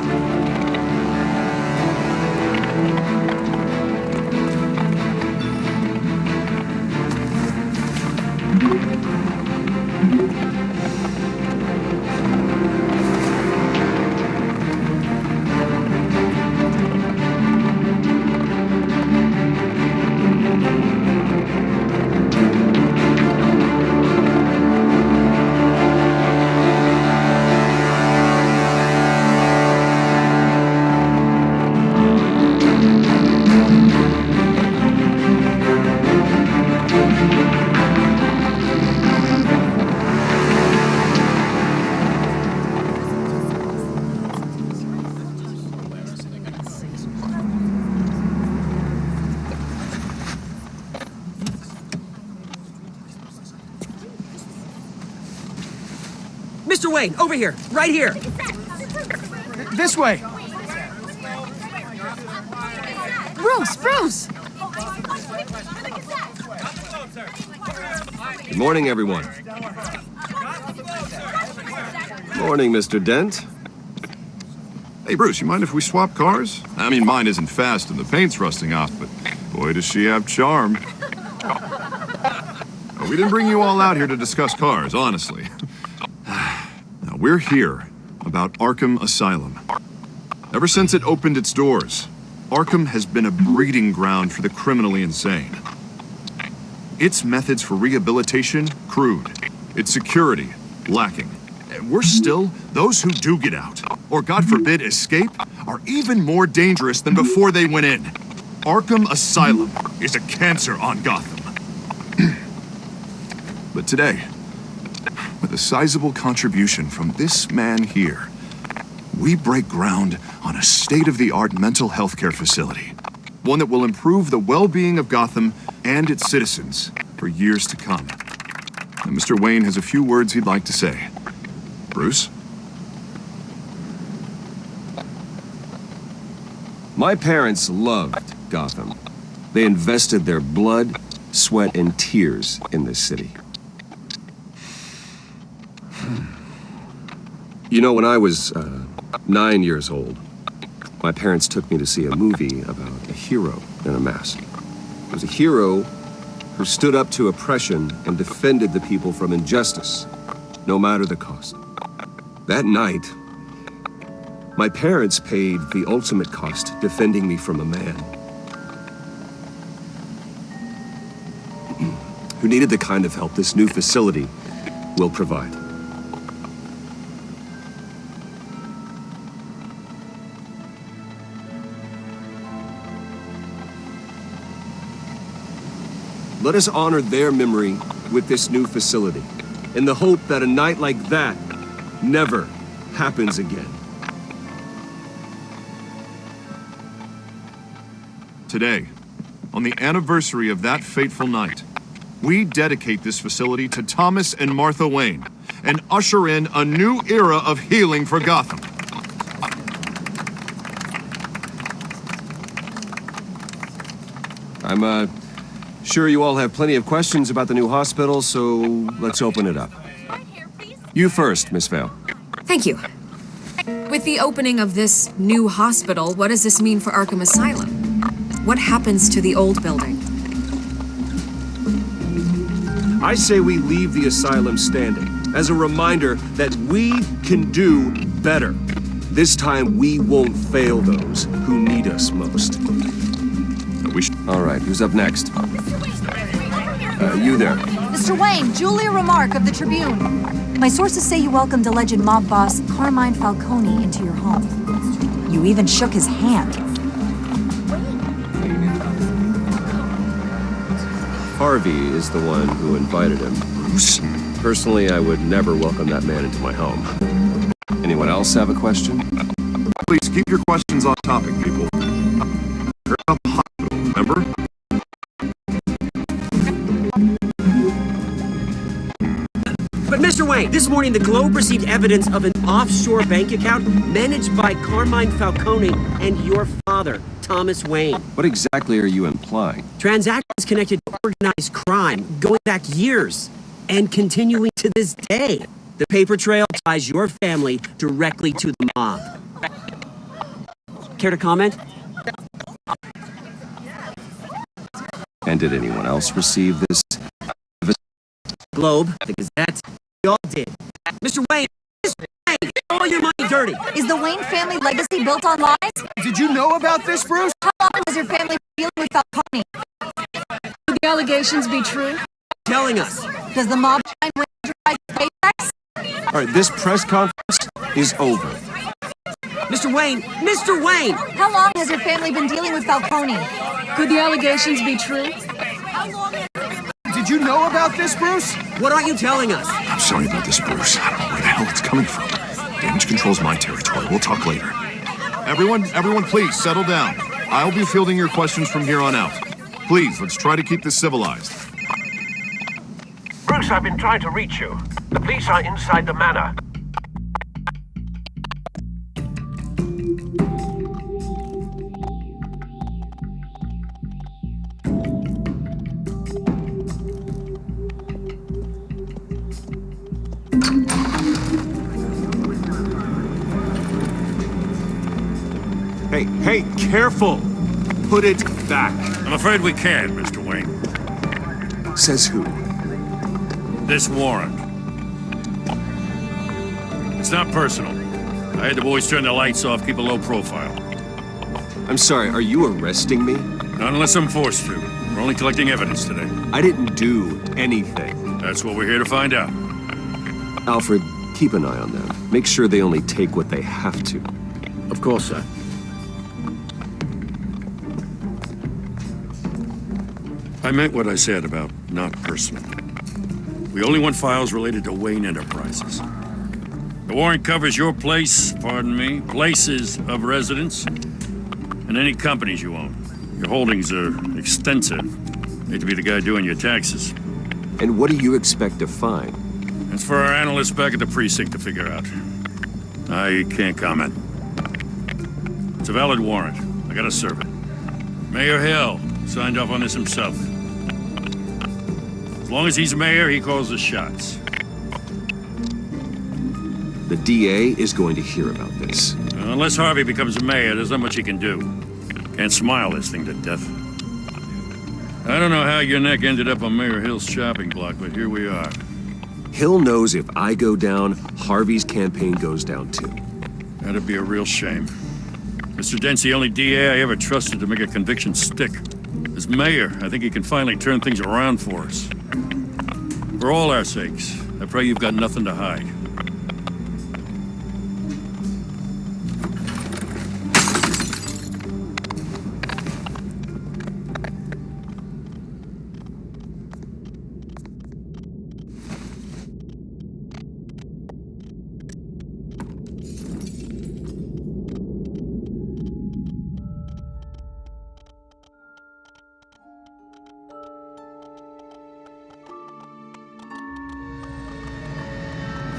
Mr. Wayne, over here, right here. This way. Bruce! Good morning, everyone. Morning, Mr. Dent. Hey, Bruce, you mind if we swap cars? I mean, mine isn't fast and the paint's rusting off, but boy, does she have charm. We didn't bring you all out here to discuss cars, honestly. Now, we're here about Arkham Asylum. Ever since it opened its doors, Arkham has been a breeding ground for the criminally insane. Its methods for rehabilitation, crude. Its security, lacking. And worse still, those who do get out, or God forbid escape, are even more dangerous than before they went in. Arkham Asylum is a cancer on Gotham. But today, with a sizable contribution from this man here, we break ground on a state-of-the-art mental health care facility. One that will improve the well-being of Gotham and its citizens for years to come. And Mr. Wayne has a few words he'd like to say. Bruce? My parents loved Gotham. They invested their blood, sweat, and tears in this city. You know, when I was 9 years old, my parents took me to see a movie about a hero in a mask. It was a hero who stood up to oppression and defended the people from injustice, no matter the cost. That night, my parents paid the ultimate cost defending me from a man who needed the kind of help this new facility will provide. Let us honor their memory with this new facility, in the hope that a night like that never happens again. Today, on the anniversary of that fateful night, we dedicate this facility to Thomas and Martha Wayne and usher in a new era of healing for Gotham. I'm sure you all have plenty of questions about the new hospital, so let's open it up. You first, Miss Vale. Thank you. With the opening of this new hospital, what does this mean for Arkham Asylum? What happens to the old building? I say we leave the asylum standing as a reminder that we can do better. This time we won't fail those who need us most. All right, who's up next? You there. Mr. Wayne, Julia Remark of the Tribune. My sources say you welcomed alleged mob boss Carmine Falcone into your home. You even shook his hand. Harvey is the one who invited him. Bruce? Personally, I would never welcome that man into my home. Anyone else have a question? Please keep your questions on topic, people. Heard about the hospital, remember? But Mr. Wayne, this morning the Globe received evidence of an offshore bank account managed by Carmine Falcone and your father, Thomas Wayne. What exactly are you implying? Transactions connected to organized crime going back years and continuing to this day. The paper trail ties your family directly to the mob. Care to comment? And did anyone else receive this? Globe, the Gazette, we all did. Mr. Wayne, get all your money dirty. Is the Wayne family legacy built on lies? Did you know about this, Bruce? How long has your family been dealing with Falcone? Could the allegations be true? Telling us. Does the mob find Wayne to write paychecks? All right, this press conference is over. Mr. Wayne! Mr. Wayne! How long has your family been dealing with Falcone? Could the allegations be true? Did you know about this, Bruce? What aren't you telling us? I'm sorry about this, Bruce. I don't know where the hell it's coming from. Damage control's my territory. We'll talk later. Everyone, please settle down. I'll be fielding your questions from here on out. Please, let's try to keep this civilized. Bruce, I've been trying to reach you. The police are inside the manor. Hey, careful! Put it back. I'm afraid we can't, Mr. Wayne. Says who? This warrant. It's not personal. I had the boys turn the lights off, keep a low profile. I'm sorry, are you arresting me? Not unless I'm forced to. We're only collecting evidence today. I didn't do anything. That's what we're here to find out. Alfred, keep an eye on them. Make sure they only take what they have to. Of course, sir. I meant what I said about not personal. We only want files related to Wayne Enterprises. The warrant covers your places of residence, and any companies you own. Your holdings are extensive. Need to be the guy doing your taxes. And what do you expect to find? That's for our analysts back at the precinct to figure out. I can't comment. It's a valid warrant. I gotta serve it. Mayor Hill signed off on this himself. As long as he's mayor, he calls the shots. The DA is going to hear about this. Unless Harvey becomes mayor, there's not much he can do. Can't smile this thing to death. I don't know how your neck ended up on Mayor Hill's chopping block, but here we are. Hill knows if I go down, Harvey's campaign goes down too. That'd be a real shame. Mr. Dent's the only DA I ever trusted to make a conviction stick. As mayor, I think he can finally turn things around for us. For all our sakes, I pray you've got nothing to hide.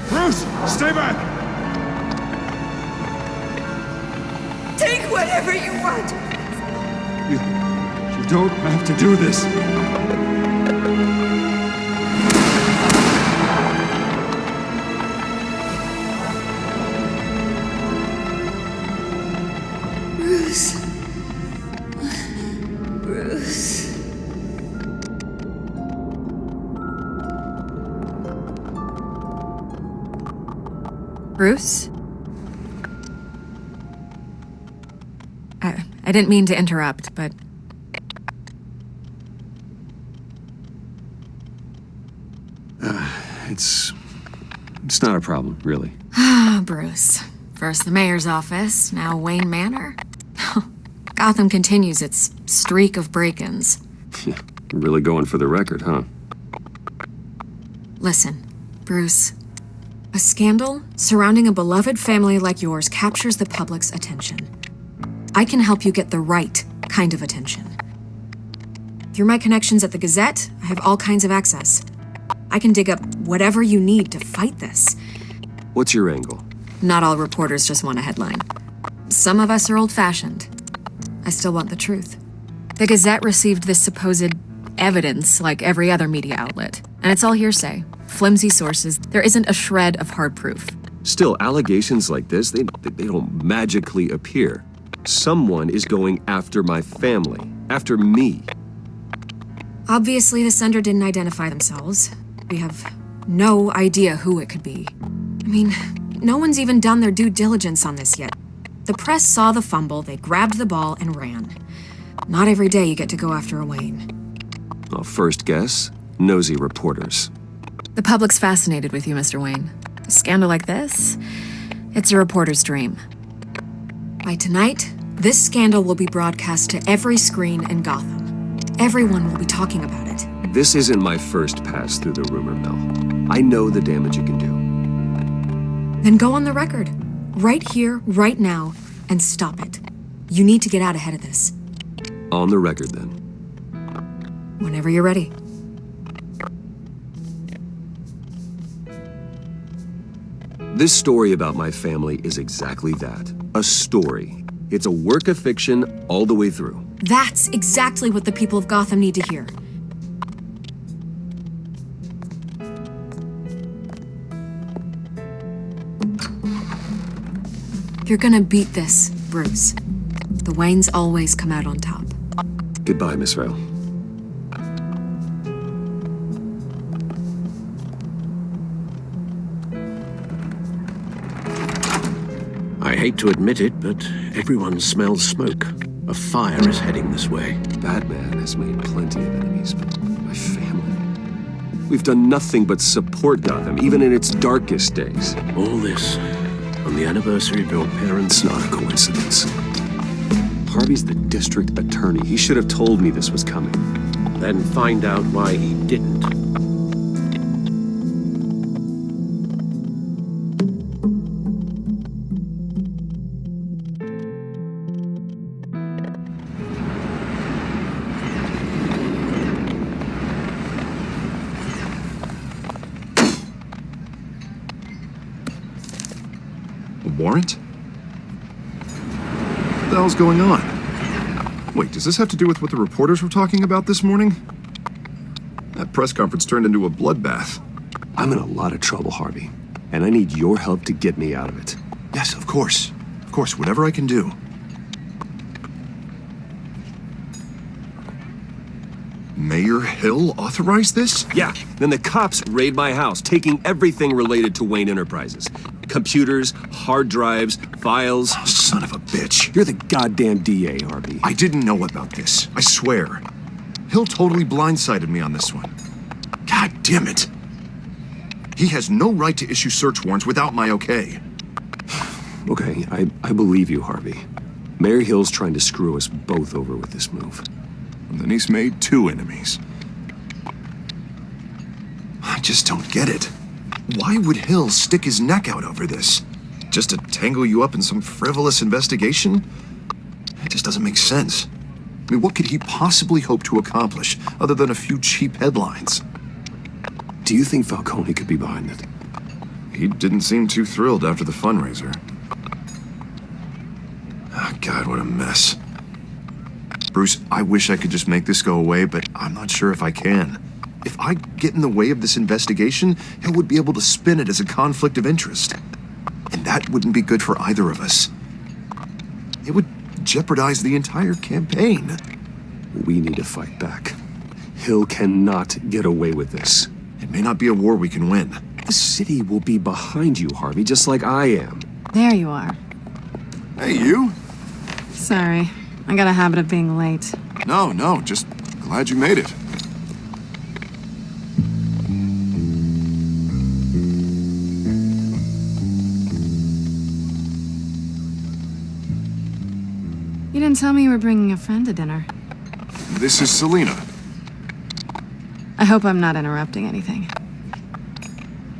Bruce, stay back! Take whatever you want. You don't have to do this. Bruce. Bruce. Bruce? I didn't mean to interrupt, but... It's not a problem, really. Ah, Bruce. First the mayor's office, now Wayne Manor. Gotham continues its streak of break-ins. Really going for the record, huh? Listen, Bruce. A scandal surrounding a beloved family like yours captures the public's attention. I can help you get the right kind of attention. Through my connections at the Gazette, I have all kinds of access. I can dig up whatever you need to fight this. What's your angle? Not all reporters just want a headline. Some of us are old-fashioned. I still want the truth. The Gazette received this supposed evidence like every other media outlet, and it's all hearsay. Flimsy sources. There isn't a shred of hard proof. Still, allegations like this, they don't magically appear. Someone is going after my family, after me. Obviously, the sender didn't identify themselves. We have no idea who it could be. I mean, no one's even done their due diligence on this yet. The press saw the fumble, they grabbed the ball and ran. Not every day you get to go after a Wayne. Well, first guess, nosy reporters. The public's fascinated with you, Mr. Wayne. A scandal like this, it's a reporter's dream. By tonight, this scandal will be broadcast to every screen in Gotham. Everyone will be talking about it. This isn't my first pass through the rumor mill. I know the damage it can do. Then go on the record. Right here, right now, and stop it. You need to get out ahead of this. On the record, then. Whenever you're ready. This story about my family is exactly that. A story. It's a work of fiction all the way through. That's exactly what the people of Gotham need to hear. You're gonna beat this, Bruce. The Waynes always come out on top. Goodbye, Miss Vale. I hate to admit it, but everyone smells smoke. A fire is heading this way. Batman has made plenty of enemies, but my family... We've done nothing but support Gotham, even in its darkest days. All this on the anniversary of your parents' It's not a coincidence. Harvey's the district attorney. He should have told me this was coming. Then find out why he didn't. Warrant? What the hell's going on? Wait, does this have to do with what the reporters were talking about this morning? That press conference turned into a bloodbath. I'm in a lot of trouble, Harvey, and I need your help to get me out of it. Yes, of course. Of course, whatever I can do. Mayor Hill authorized this? Yeah, then the cops raid my house, taking everything related to Wayne Enterprises. Computers, hard drives, files. Oh, son of a bitch. You're the goddamn DA, Harvey. I didn't know about this, I swear. Hill totally blindsided me on this one. God damn it. He has no right to issue search warrants without my okay. Okay, I believe you, Harvey. Mayor Hill's trying to screw us both over with this move. And then he's made 2 enemies. I just don't get it. Why would Hill stick his neck out over this? Just to tangle you up in some frivolous investigation? It just doesn't make sense. I mean, what could he possibly hope to accomplish other than a few cheap headlines? Do you think Falcone could be behind it? He didn't seem too thrilled after the fundraiser. Oh, God, what a mess. Bruce, I wish I could just make this go away, but I'm not sure if I can. If I get in the way of this investigation, Hill would be able to spin it as a conflict of interest. And that wouldn't be good for either of us. It would jeopardize the entire campaign. We need to fight back. Hill cannot get away with this. It may not be a war we can win. The city will be behind you, Harvey, just like I am. There you are. Hey, you? Sorry. I got a habit of being late. No, just glad you made it. You didn't tell me you were bringing a friend to dinner. This is Selena. I hope I'm not interrupting anything.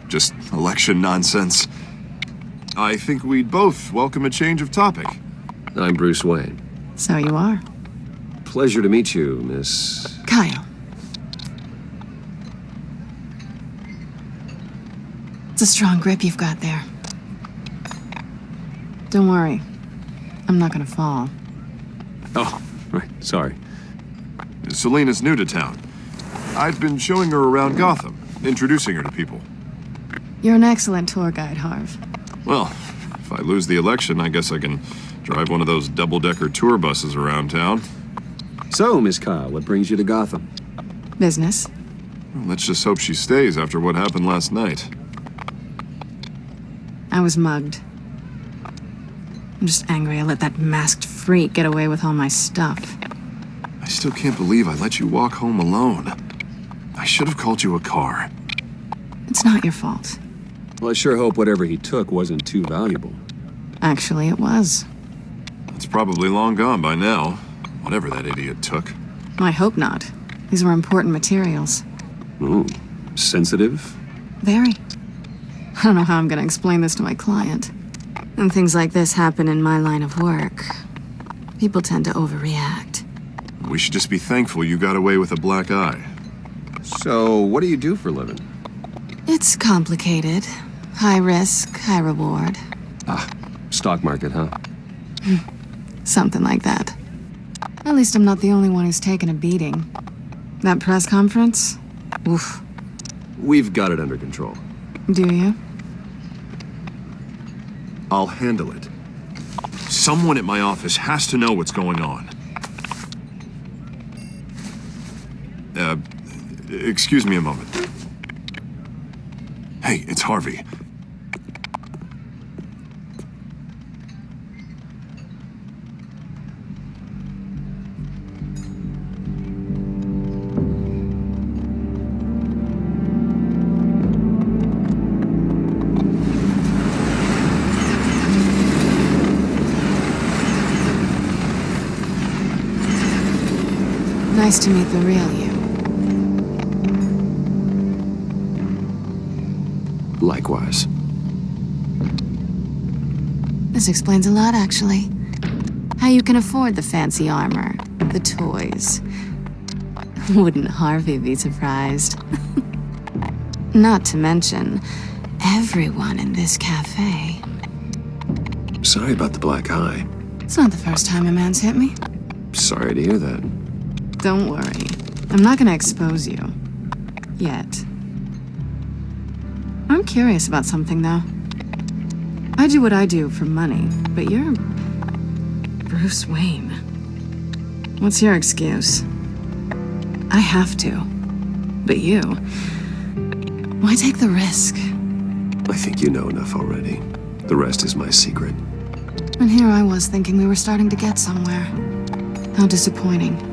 Just election nonsense. I think we'd both welcome a change of topic. I'm Bruce Wayne. So you are. Pleasure to meet you, Miss... Kyle. It's a strong grip you've got there. Don't worry. I'm not gonna fall. Oh, right. Sorry. Selena's new to town. I've been showing her around Gotham, introducing her to people. You're an excellent tour guide, Harv. Well, if I lose the election, I guess I can drive one of those double-decker tour buses around town. So, Miss Kyle, what brings you to Gotham? Business. Well, let's just hope she stays after what happened last night. I was mugged. I'm just angry I let that masked freak get away with all my stuff. I still can't believe I let you walk home alone. I should have called you a car. It's not your fault. Well, I sure hope whatever he took wasn't too valuable. Actually, it was. It's probably long gone by now, whatever that idiot took. I hope not. These were important materials. Ooh, sensitive? Very. I don't know how I'm gonna explain this to my client. When things like this happen in my line of work, people tend to overreact. We should just be thankful you got away with a black eye. So, what do you do for a living? It's complicated. High risk, high reward. Ah, stock market, huh? Something like that. At least I'm not the only one who's taken a beating. That press conference? Oof. We've got it under control. Do you? I'll handle it. Someone at my office has to know what's going on. Excuse me a moment. Hey, it's Harvey. Nice to meet the real you. Likewise. This explains a lot, actually. How you can afford the fancy armor, the toys. Wouldn't Harvey be surprised? Not to mention, everyone in this cafe. Sorry about the black eye. It's not the first time a man's hit me. Sorry to hear that. Don't worry. I'm not gonna expose you. Yet. I'm curious about something, though. I do what I do for money, but you're Bruce Wayne. What's your excuse? I have to. But you... why take the risk? I think you know enough already. The rest is my secret. And here I was thinking we were starting to get somewhere. How disappointing.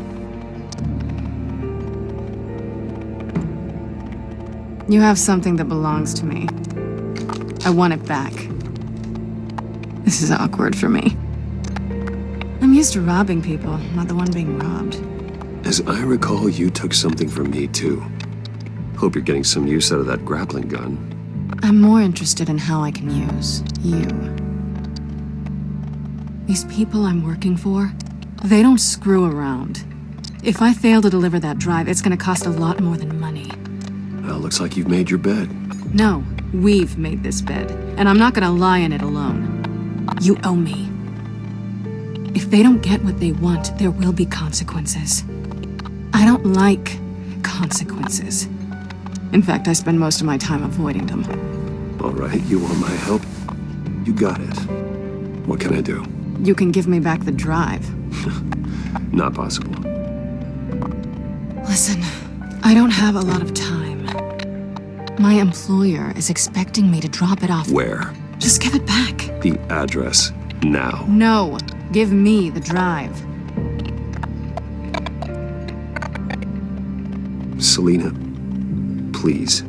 You have something that belongs to me. I want it back. This is awkward for me. I'm used to robbing people, not the one being robbed. As I recall, you took something from me, too. Hope you're getting some use out of that grappling gun. I'm more interested in how I can use you. These people I'm working for, they don't screw around. If I fail to deliver that drive, it's gonna cost a lot more than money. Well, looks like you've made your bed. No, we've made this bed, and I'm not gonna lie in it alone. You owe me. If they don't get what they want, there will be consequences. I don't like consequences. In fact, I spend most of my time avoiding them. All right, you want my help? You got it. What can I do? You can give me back the drive. Not possible. Listen, I don't have a lot of time. My employer is expecting me to drop it off. Where? Just give it back. The address, now. No, give me the drive. Selina, please,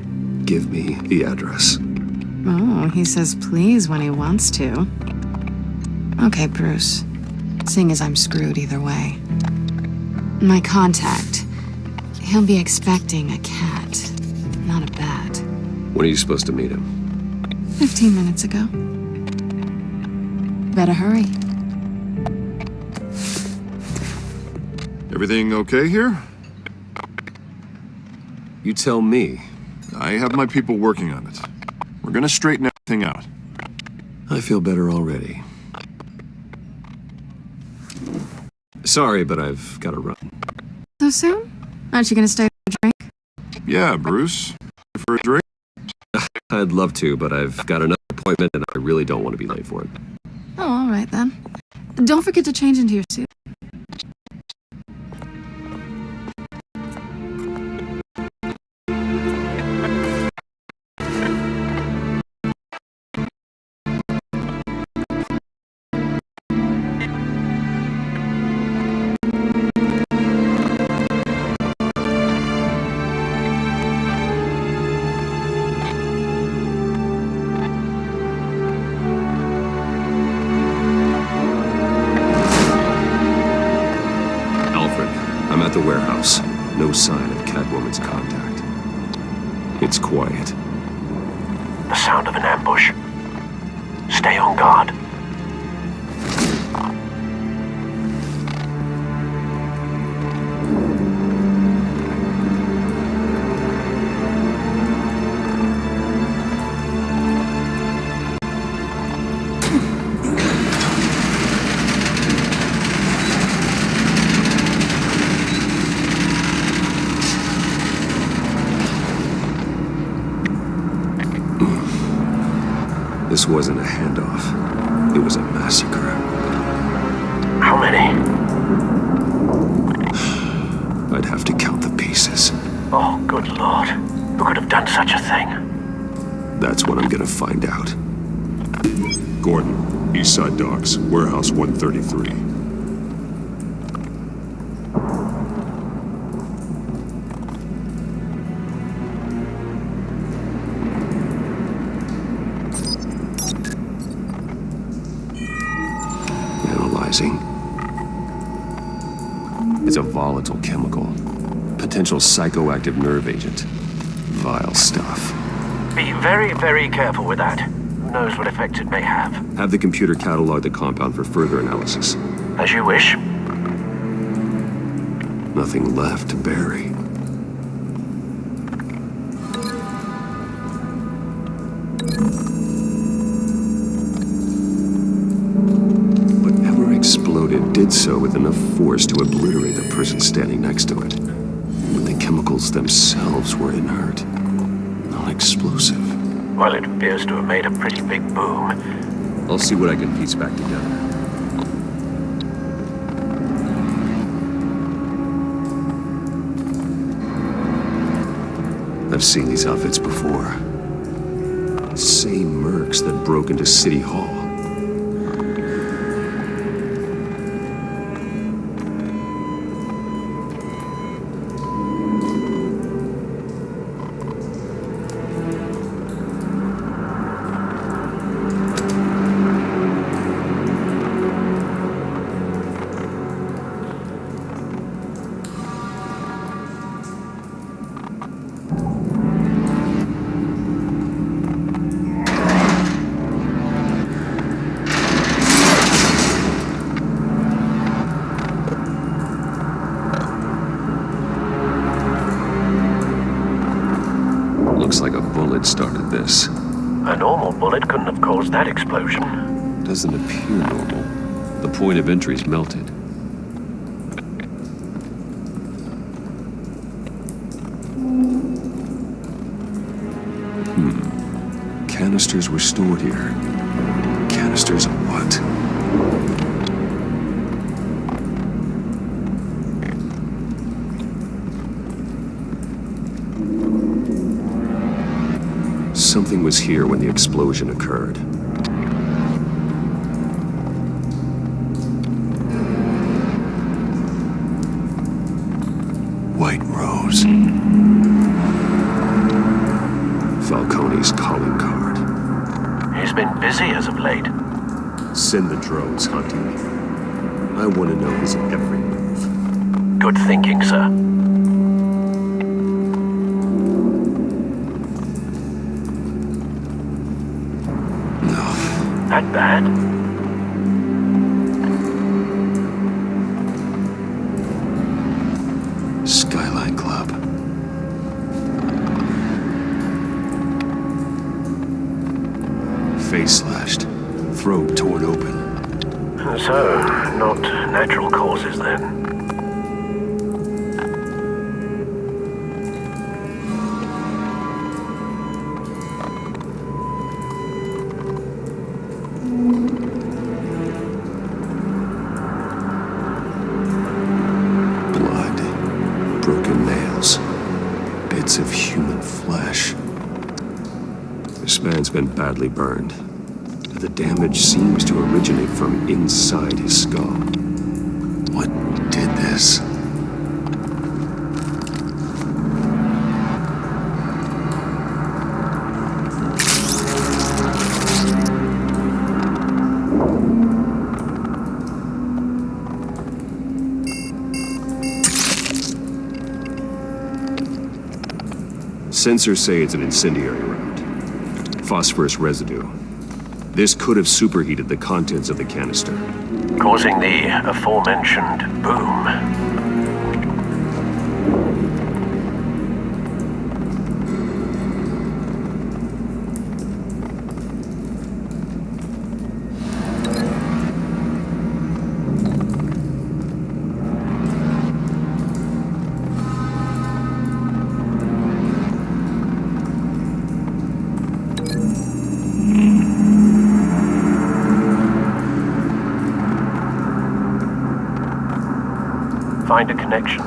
give me the address. Oh, he says please when he wants to. Okay, Bruce. Seeing as I'm screwed either way. My contact. He'll be expecting a cat, not a bat. When are you supposed to meet him? 15 minutes ago. Better hurry. Everything okay here? You tell me. I have my people working on it. We're gonna straighten everything out. I feel better already. Sorry, but I've got to run. So soon? Aren't you gonna stay for a drink? Yeah, Bruce. For a drink? I'd love to, but I've got another appointment and I really don't want to be late for it. Oh, all right then. Don't forget to change into your suit. Warehouse. No sign of Catwoman's contact. It's quiet. The sound of an ambush. Stay on guard. This wasn't a handoff. It was a massacre. many? I'd have to count the pieces. Oh, good lord. Who could have done such a thing? That's what I'm gonna find out. Gordon, Eastside Docks, Warehouse 133. Analyzing. It's a volatile chemical. Potential psychoactive nerve agent. Vile stuff. Be very, very careful with that. Who knows what effects it may have? Have the computer catalog the compound for further analysis. As you wish. Nothing left to bury. Whatever exploded did so with enough force to obliterate the person standing next to it. But the chemicals themselves were inert, non-explosive. Well, it appears to have made a pretty big boom. I'll see what I can piece back together. I've seen these outfits before. Same mercs that broke into City Hall. Looks like a bullet started this. A normal bullet couldn't have caused that explosion. Doesn't appear normal. The point of entry's melted. Canisters were stored here. Canisters of what? Something was here when the explosion occurred. White Rose. Falcone's calling card. He's been busy as of late. Send the drones hunting. I want to know his every move. Good thinking, sir. That bad? Skyline Club. Face slashed. Throat torn open. So, not natural causes then. Of human flesh. This man's been badly burned. The damage seems to originate from inside his skull. What did this? Sensors say it's an incendiary round. Phosphorus residue. This could have superheated the contents of the canister, causing the aforementioned boom. find a connection.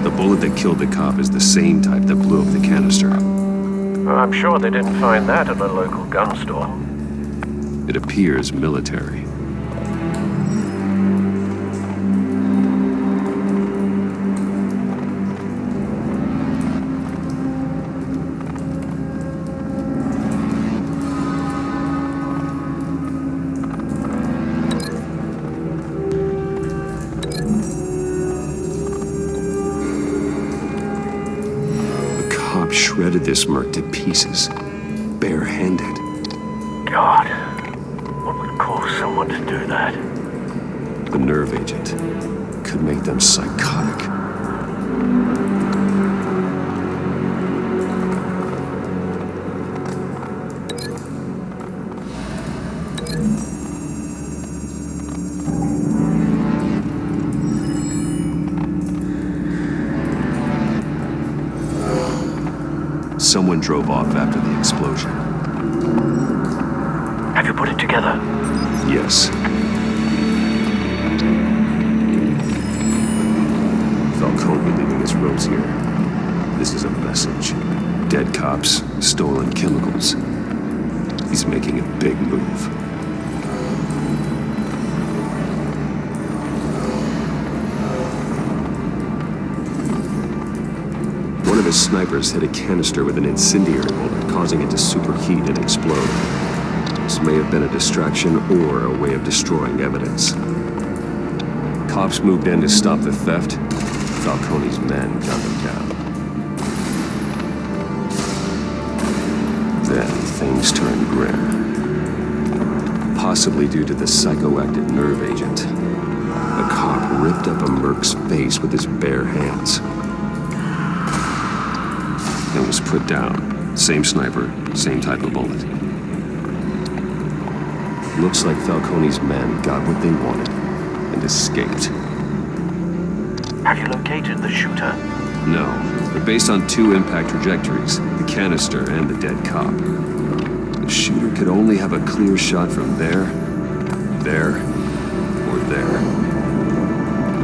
The bullet that killed the cop is the same type that blew up the canister. I'm sure they didn't find that at a local gun store. It appears military. Shredded this merc to pieces, barehanded. God, what would cause someone to do that? The nerve agent could make them psychotic. Someone drove off after the explosion. Have you put it together? Yes. Falcone leaving his rose here. This is a message. Dead cops, stolen chemicals. He's making a big move. One of his snipers hit a canister with an incendiary bullet, causing it to superheat and explode. This may have been a distraction or a way of destroying evidence. Cops moved in to stop the theft. Falcone's men got them down. Then things turned grim. Possibly due to the psychoactive nerve agent. A cop ripped up a merc's face with his bare hands. And was put down. Same sniper, same type of bullet. Looks like Falcone's men got what they wanted and escaped. Have you located the shooter? No, but based on two impact trajectories, the canister and the dead cop, the shooter could only have a clear shot from there, or there,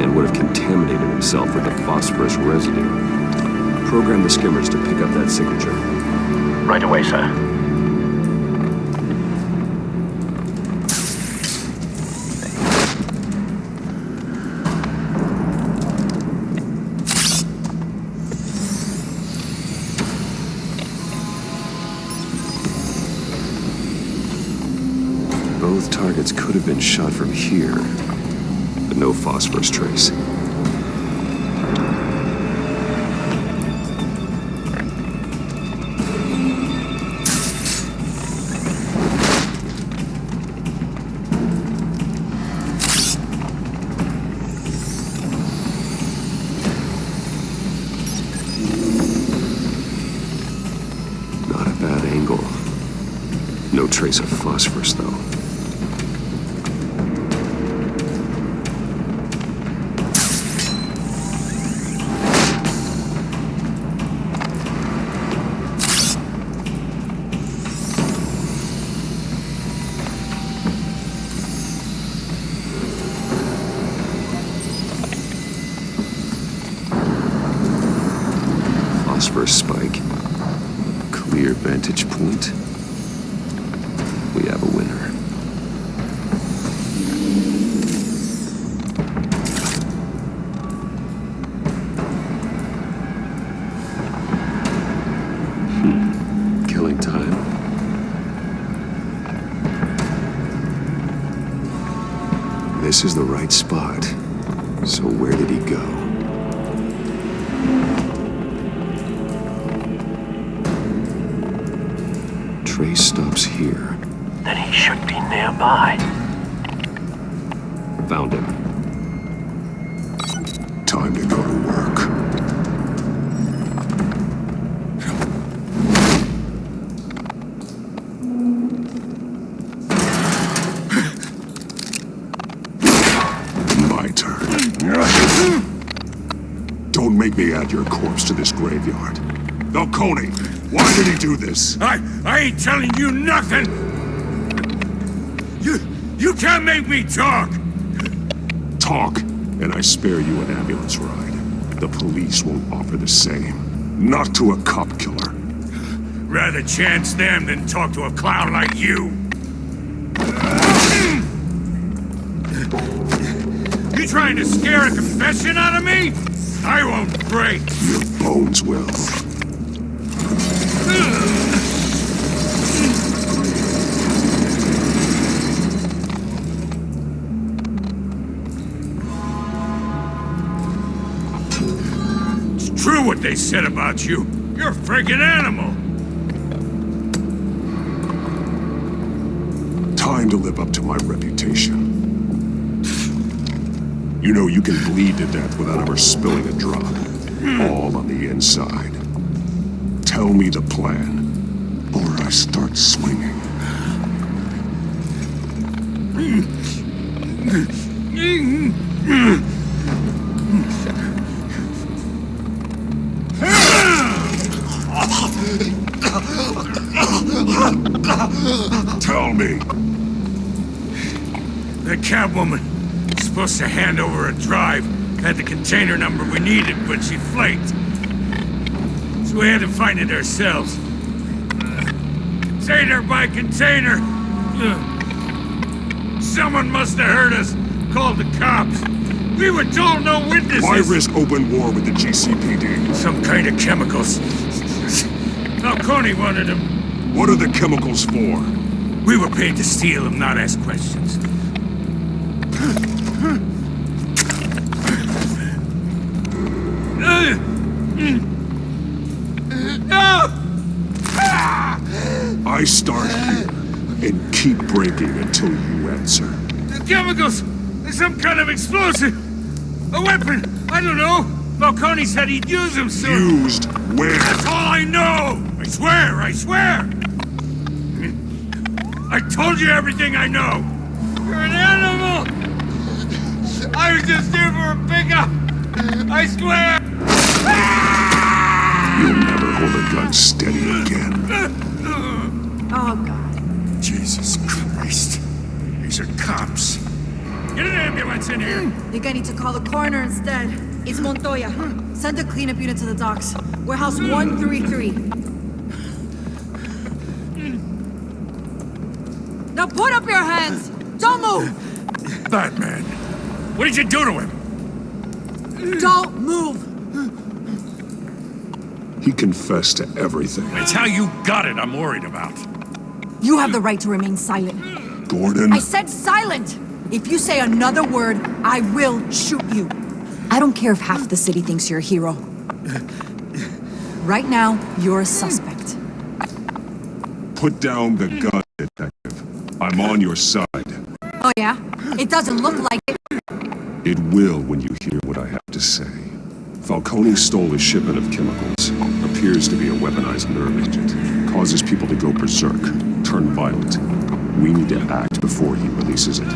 and would have contaminated himself with the phosphorus residue. Program the skimmers to pick up that signature. Right away, sir. Both targets could have been shot from here, but no phosphorus trace. No trace of phosphorus, though. Phosphorus spike. Clear vantage point. We have a winner. Killing time. This is the right spot. So where did he go? Trace stops here. Then he should be nearby. Found him. Time to go to work. My turn. Don't make me add your corpse to this graveyard. Falcone, why did he do this? I ain't telling you nothing! You can't make me talk! Talk, and I spare you an ambulance ride. The police won't offer the same. Not to a cop killer. Rather chance them than talk to a clown like you. You trying to scare a confession out of me? I won't break. Your bones will. It's true what they said about you. You're a friggin' animal. Time to live up to my reputation. You know you can bleed to death without ever spilling a drop. All on the inside. Tell me the plan, or I start swinging. Tell me. The Catwoman was supposed to hand over a drive, had the container number we needed, but she flaked. So we had to find it ourselves. Container by container. Someone must have heard us, called the cops. We were told no witnesses. Why risk open war with the GCPD? Some kind of chemicals. Falcone wanted them. What are the chemicals for? We were paid to steal them, not ask questions. I start here and keep breaking until you answer. The chemicals! There's some kind of explosive! A weapon! I don't know! Falcone said he'd use them soon! Used where? That's all I know! I swear! I swear! I told you everything I know! You're an animal! I was just here for a pickup! I swear! You'll never hold a gun steady again. Oh, God. Jesus Christ. These are cops. Get an ambulance in here! Think I need to call the coroner instead. It's Montoya. Send a cleanup unit to the docks. Warehouse 133. Now put up your hands! Don't move! Batman, what did you do to him? Don't move! He confessed to everything. It's how you got it I'm worried about. You have the right to remain silent. Gordon? I said silent! If you say another word, I will shoot you. I don't care if half the city thinks you're a hero. Right now, you're a suspect. Put down the gun, detective. I'm on your side. Oh yeah? It doesn't look like it. It will when you hear what I have to say. Falcone stole a shipment of chemicals. Appears to be a weaponized nerve agent. Causes people to go berserk, turn violent. We need to act before he releases it.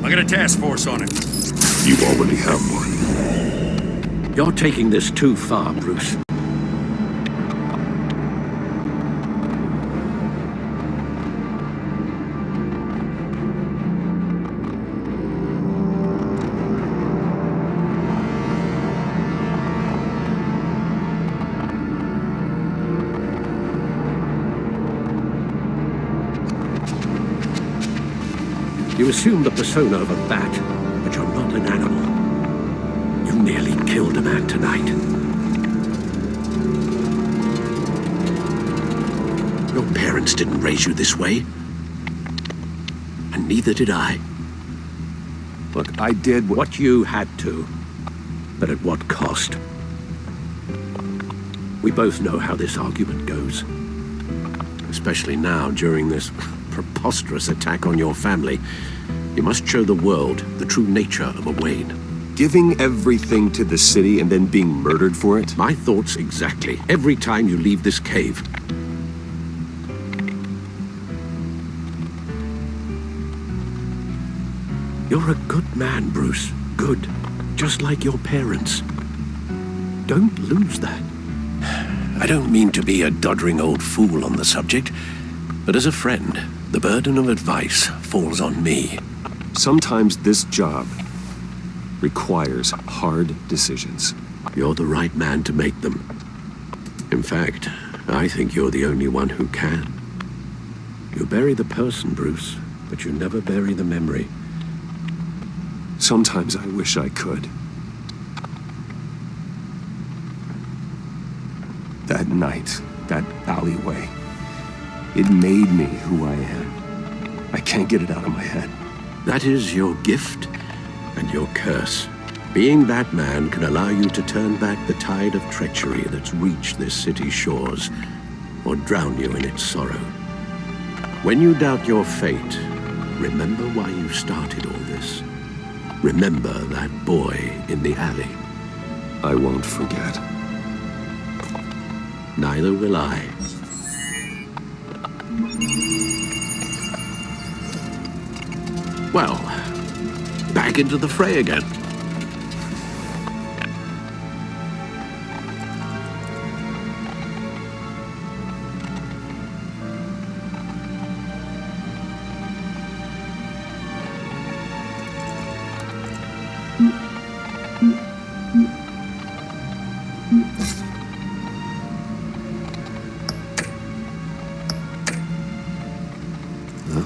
I got a task force on it. You already have one. You're taking this too far, Bruce. You assume the persona of a bat, but you're not an animal. You nearly killed a man tonight. Your parents didn't raise you this way. And neither did I. Look, I did what you had to. But at what cost? We both know how this argument goes. Especially now, during this preposterous attack on your family. You must show the world the true nature of a Wayne. Giving everything to the city and then being murdered for it? My thoughts exactly. Every time you leave this cave. You're a good man, Bruce. Good. Just like your parents. Don't lose that. I don't mean to be a doddering old fool on the subject, but as a friend, the burden of advice falls on me. Sometimes this job requires hard decisions. You're the right man to make them. In fact, I think you're the only one who can. You bury the person, Bruce, but you never bury the memory. Sometimes I wish I could. That night, that alleyway, it made me who I am. I can't get it out of my head. That is your gift and your curse. Being Batman can allow you to turn back the tide of treachery that's reached this city's shores, or drown you in its sorrow. When you doubt your fate, remember why you started all this. Remember that boy in the alley. I won't forget. Neither will I. Well, back into the fray again.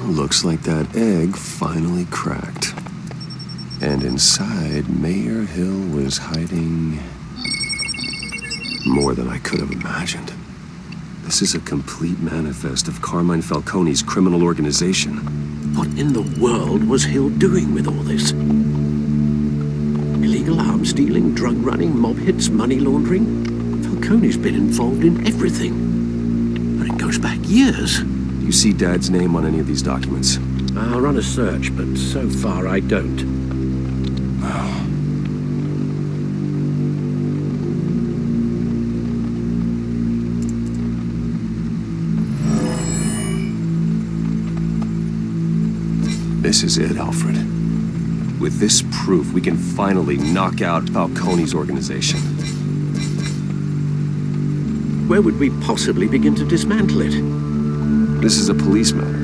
Looks like that egg finally cracked. And inside, Mayor Hill was hiding more than I could have imagined. This is a complete manifest of Carmine Falcone's criminal organization. What in the world was Hill doing with all this? Illegal arms dealing, drug running, mob hits, money laundering? Falcone's been involved in everything. And it goes back years. You see Dad's name on any of these documents? I'll run a search, but so far I don't. This is it, Alfred. With this proof, we can finally knock out Falcone's organization. Where would we possibly begin to dismantle it? This is a police matter.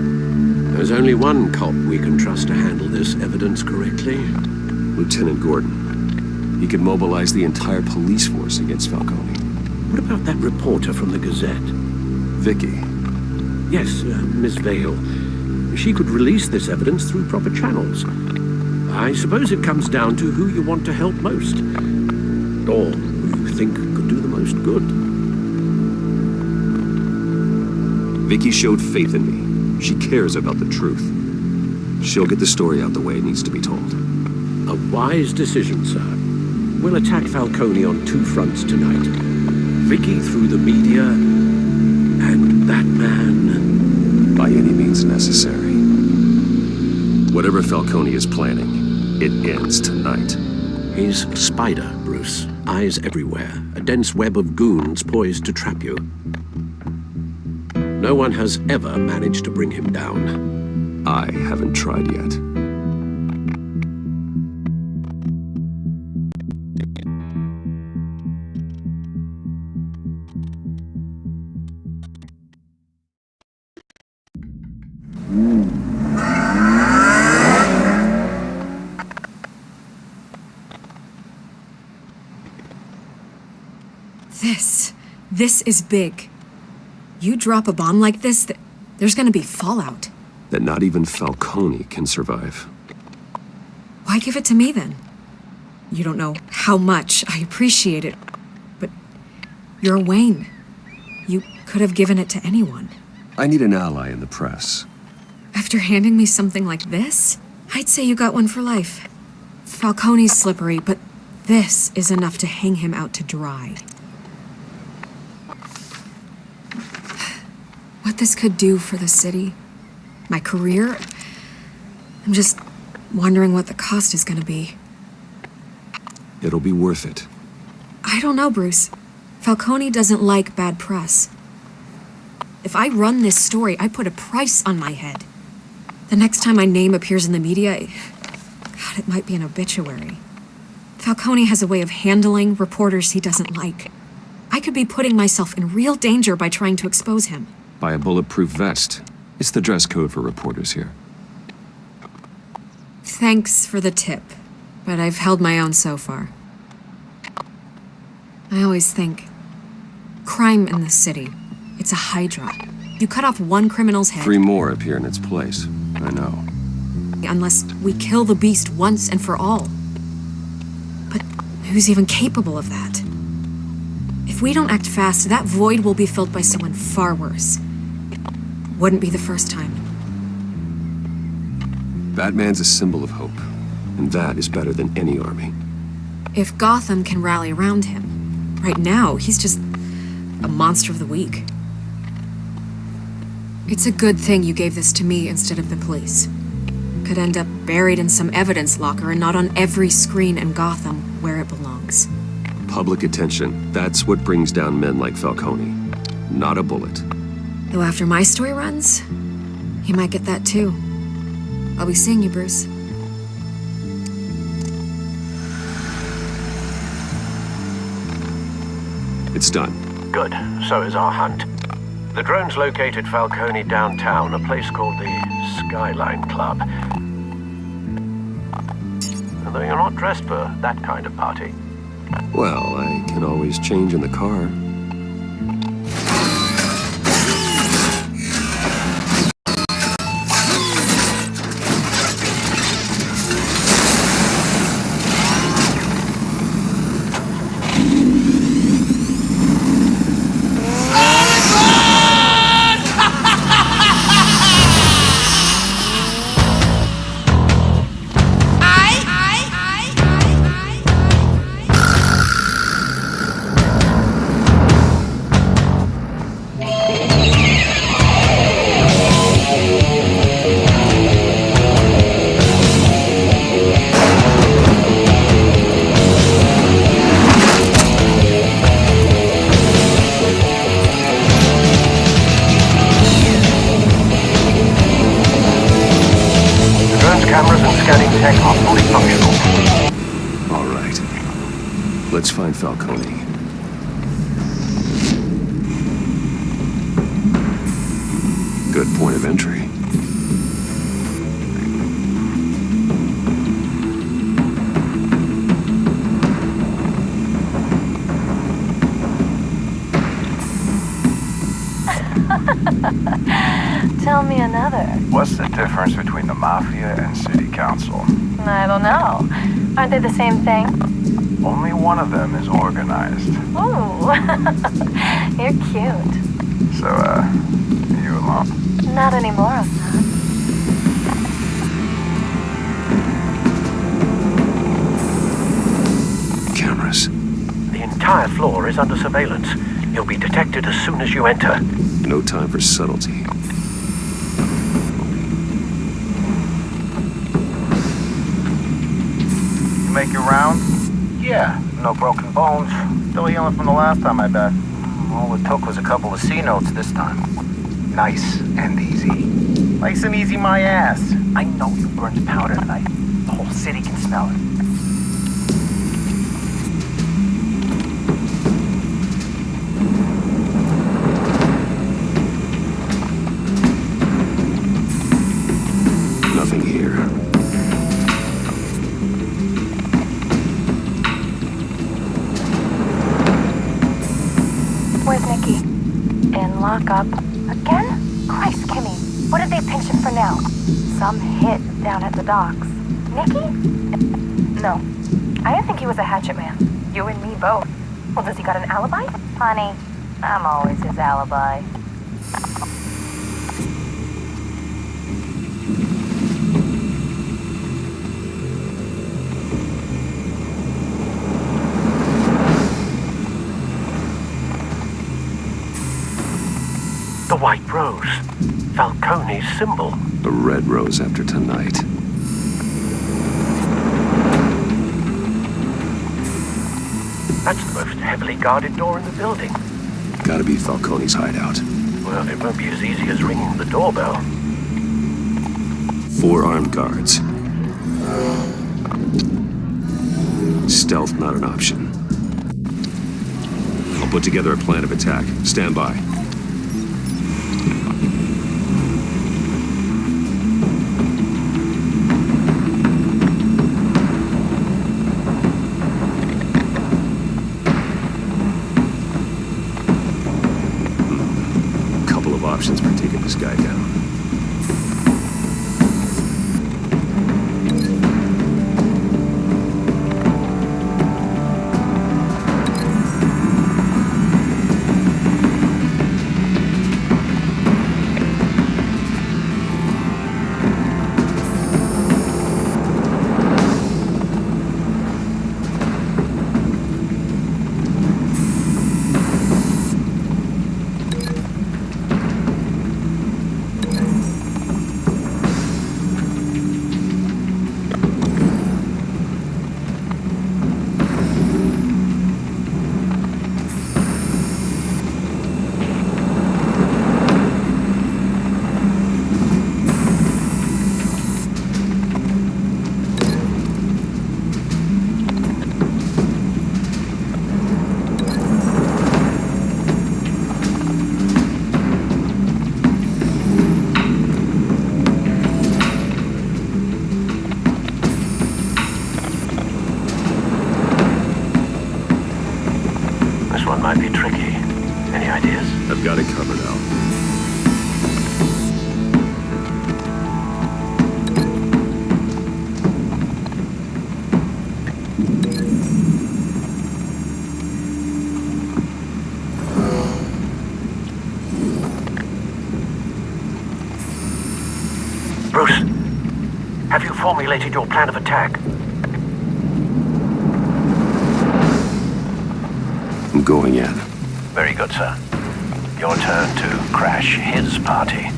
There's only one cop we can trust to handle this evidence correctly. Lieutenant Gordon. He could mobilize the entire police force against Falcone. What about that reporter from the Gazette? Vicky. Yes, Miss Vale. She could release this evidence through proper channels. I suppose it comes down to who you want to help most. Or who you think could do the most good. Vicky showed faith in me. She cares about the truth. She'll get the story out the way it needs to be told. A wise decision, sir. We'll attack Falcone on two fronts tonight. Vicky through the media, and that man... by any means necessary. Whatever Falcone is planning, it ends tonight. He's a spider, Bruce. Eyes everywhere. A dense web of goons poised to trap you. No one has ever managed to bring him down. I haven't tried yet. This is big. You drop a bomb like this, there's gonna be fallout. That not even Falcone can survive. Why give it to me then? You don't know how much I appreciate it, but you're Wayne. You could have given it to anyone. I need an ally in the press. After handing me something like this, I'd say you got one for life. Falcone's slippery, but this is enough to hang him out to dry. What this could do for the city, my career, I'm just wondering what the cost is gonna be. It'll be worth it. I don't know, Bruce. Falcone doesn't like bad press. If I run this story, I put a price on my head. The next time my name appears in the media, God, it might be an obituary. Falcone has a way of handling reporters he doesn't like. I could be putting myself in real danger by trying to expose him. By a bulletproof vest. It's the dress code for reporters here. Thanks for the tip. but I've held my own so far. I always think, crime in the city, it's a hydra. You cut off one criminal's head... 3 more appear in its place. I know. Unless we kill the beast once and for all. But who's even capable of that? If we don't act fast, that void will be filled by someone far worse. Wouldn't be the first time. Batman's a symbol of hope, and that is better than any army. If Gotham can rally around him, right now, he's just a monster of the week. It's a good thing you gave this to me instead of the police. Could end up buried in some evidence locker and not on every screen in Gotham where it belongs. Public attention, that's what brings down men like Falcone. Not a bullet. Though after my story runs, he might get that too. I'll be seeing you, Bruce. It's done. Good. So is our hunt. The drones located Falcone downtown, a place called the Skyline Club. Although you're not dressed for that kind of party. Well, I can always change in the car. Let's find Falcone. Good point of entry. Tell me another. What's the difference between the Mafia and City Council? I don't know. Aren't they the same thing? Only one of them is organized. Ooh, you're cute. So, you alone? Not anymore, I'm not. Cameras. The entire floor is under surveillance. You'll be detected as soon as you enter. No time for subtlety. You make your round? Yeah, no broken bones. Still healing from the last time, I bet. All it took was a couple of C notes this time. Nice and easy. Nice and easy my ass. I know you burned powder tonight. The whole city can smell it. Nothing here. Where's Nikki? In lockup. Again? Christ, Kimmy. What did they pinch him for now? Some hit down at the docks. Nikki? No. I didn't think he was a hatchet man. You and me both. Well, does he got an alibi? Honey, I'm always his alibi. The white rose. Falcone's symbol. A red rose after tonight. That's the most heavily guarded door in the building. Gotta be Falcone's hideout. Well, it won't be as easy as ringing the doorbell. 4 armed guards. Stealth not an option. I'll put together a plan of attack. Stand by. options for taking this guy down. Might be tricky. Any ideas? I've got it covered, Al. Bruce, have you formulated your plan of attack? I'm going in. Very good, sir. Your turn to crash his party.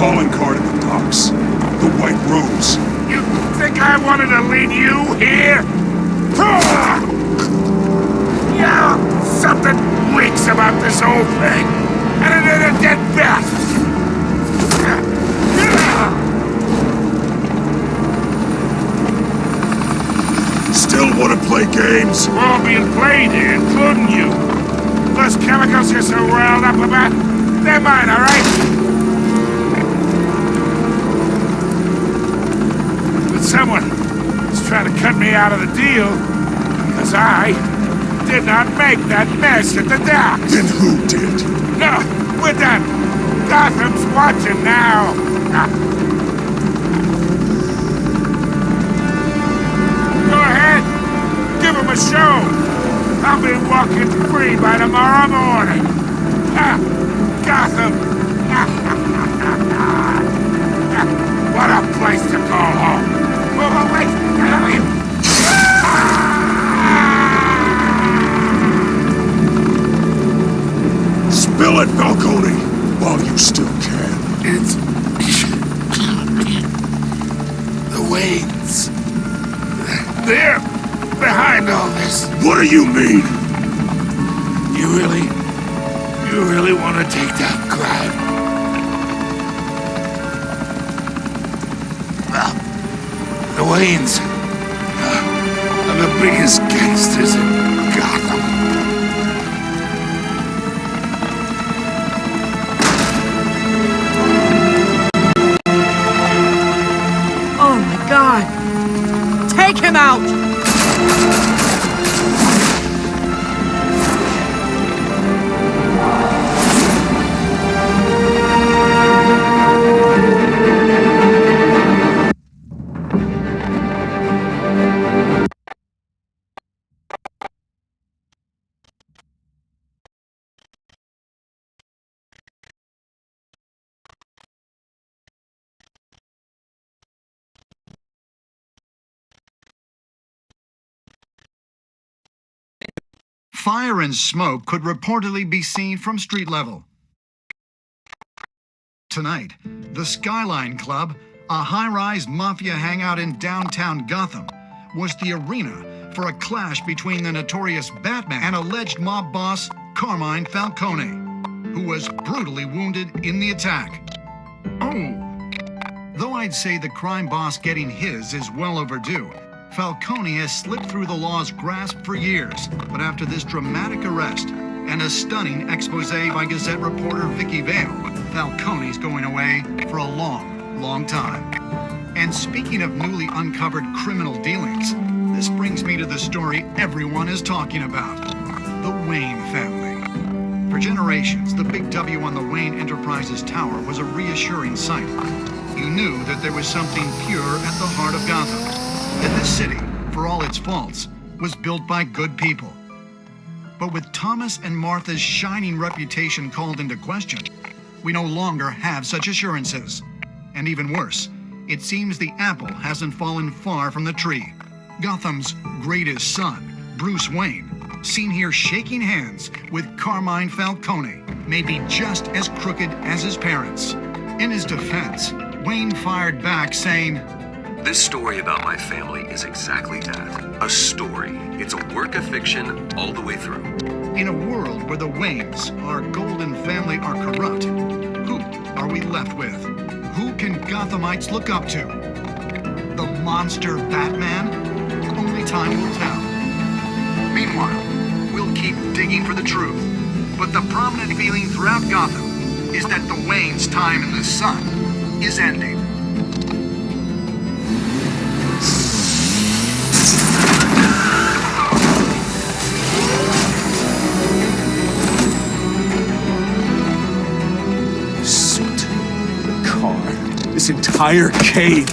calling card at the docks. The White Rose. You think I wanted to lead you here? Yeah, something reeks about this whole thing. And it ain't a dead bat. Still want to play games? We're all being played here, including you. Those chemicals you're so riled up about, they're mine, all right? But someone is trying to cut me out of the deal because I did not make that mess at the docks. Then who did? No, we're done. Gotham's watching now. Go ahead. Give him a show. I'll be walking free by tomorrow morning. Gotham. What a place to call home. Move away. Spill it, Falcone, while you still can. It's the Waynes. They're behind all this. What do you mean? You really want to take down crime? Well, the Waynes are the biggest gangsters in Gotham. Oh my God! Take him out! Fire and smoke could reportedly be seen from street level. Tonight, the Skyline Club, a high-rise mafia hangout in downtown Gotham, was the arena for a clash between the notorious Batman and alleged mob boss Carmine Falcone, who was brutally wounded in the attack. Oh! Though I'd say the crime boss getting his is well overdue, Falcone has slipped through the law's grasp for years, but after this dramatic arrest and a stunning expose by Gazette reporter Vicky Vale, Falcone's going away for a long, long time. And speaking of newly uncovered criminal dealings, this brings me to the story everyone is talking about, the Wayne family. For generations, the big W on the Wayne Enterprises Tower was a reassuring sight. You knew that there was something pure at the heart of Gotham. That this city, for all its faults, was built by good people. But with Thomas and Martha's shining reputation called into question, we no longer have such assurances. And even worse, it seems the apple hasn't fallen far from the tree. Gotham's greatest son, Bruce Wayne, seen here shaking hands with Carmine Falcone, may be just as crooked as his parents. In his defense, Wayne fired back saying, "This story about my family is exactly that. A story. It's a work of fiction all the way through." In a world where the Waynes, our golden family, are corrupt, who are we left with? Who can Gothamites look up to? The monster Batman? Only time will tell. Meanwhile, we'll keep digging for the truth. But the prominent feeling throughout Gotham is that the Waynes' time in the sun is ending. This entire cave.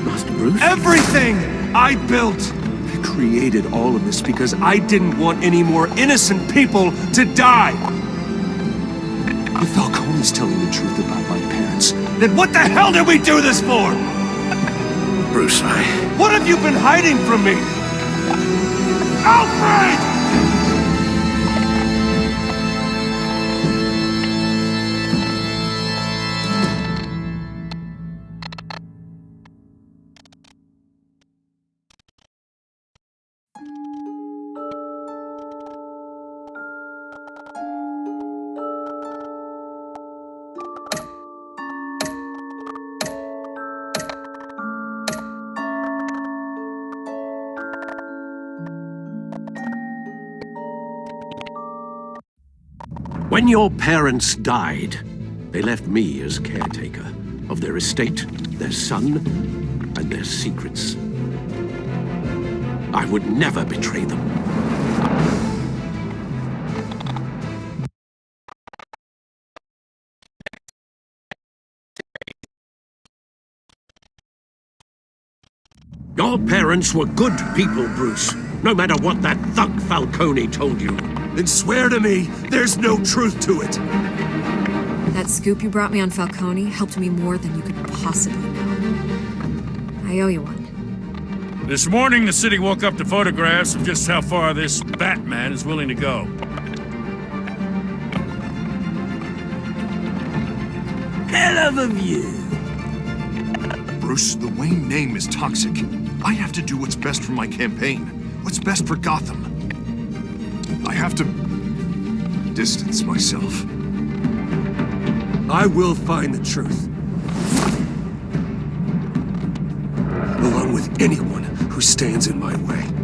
Master Bruce? Everything I built. I created all of this because I didn't want any more innocent people to die. If Falcone's telling the truth about my parents, then what the hell did we do this for? Bruce, What have you been hiding from me? Alfred! When your parents died, they left me as caretaker of their estate, their son, and their secrets. I would never betray them. Your parents were good people, Bruce. No matter what that thug Falcone told you. Then swear to me there's no truth to it. That scoop you brought me on Falcone helped me more than you could possibly know. I owe you one. This morning, the city woke up to photographs of just how far this Batman is willing to go. Hell of a view. Bruce, the Wayne name is toxic. I have to do what's best for my campaign. What's best for Gotham. I have to distance myself. I will find the truth. Along with anyone who stands in my way.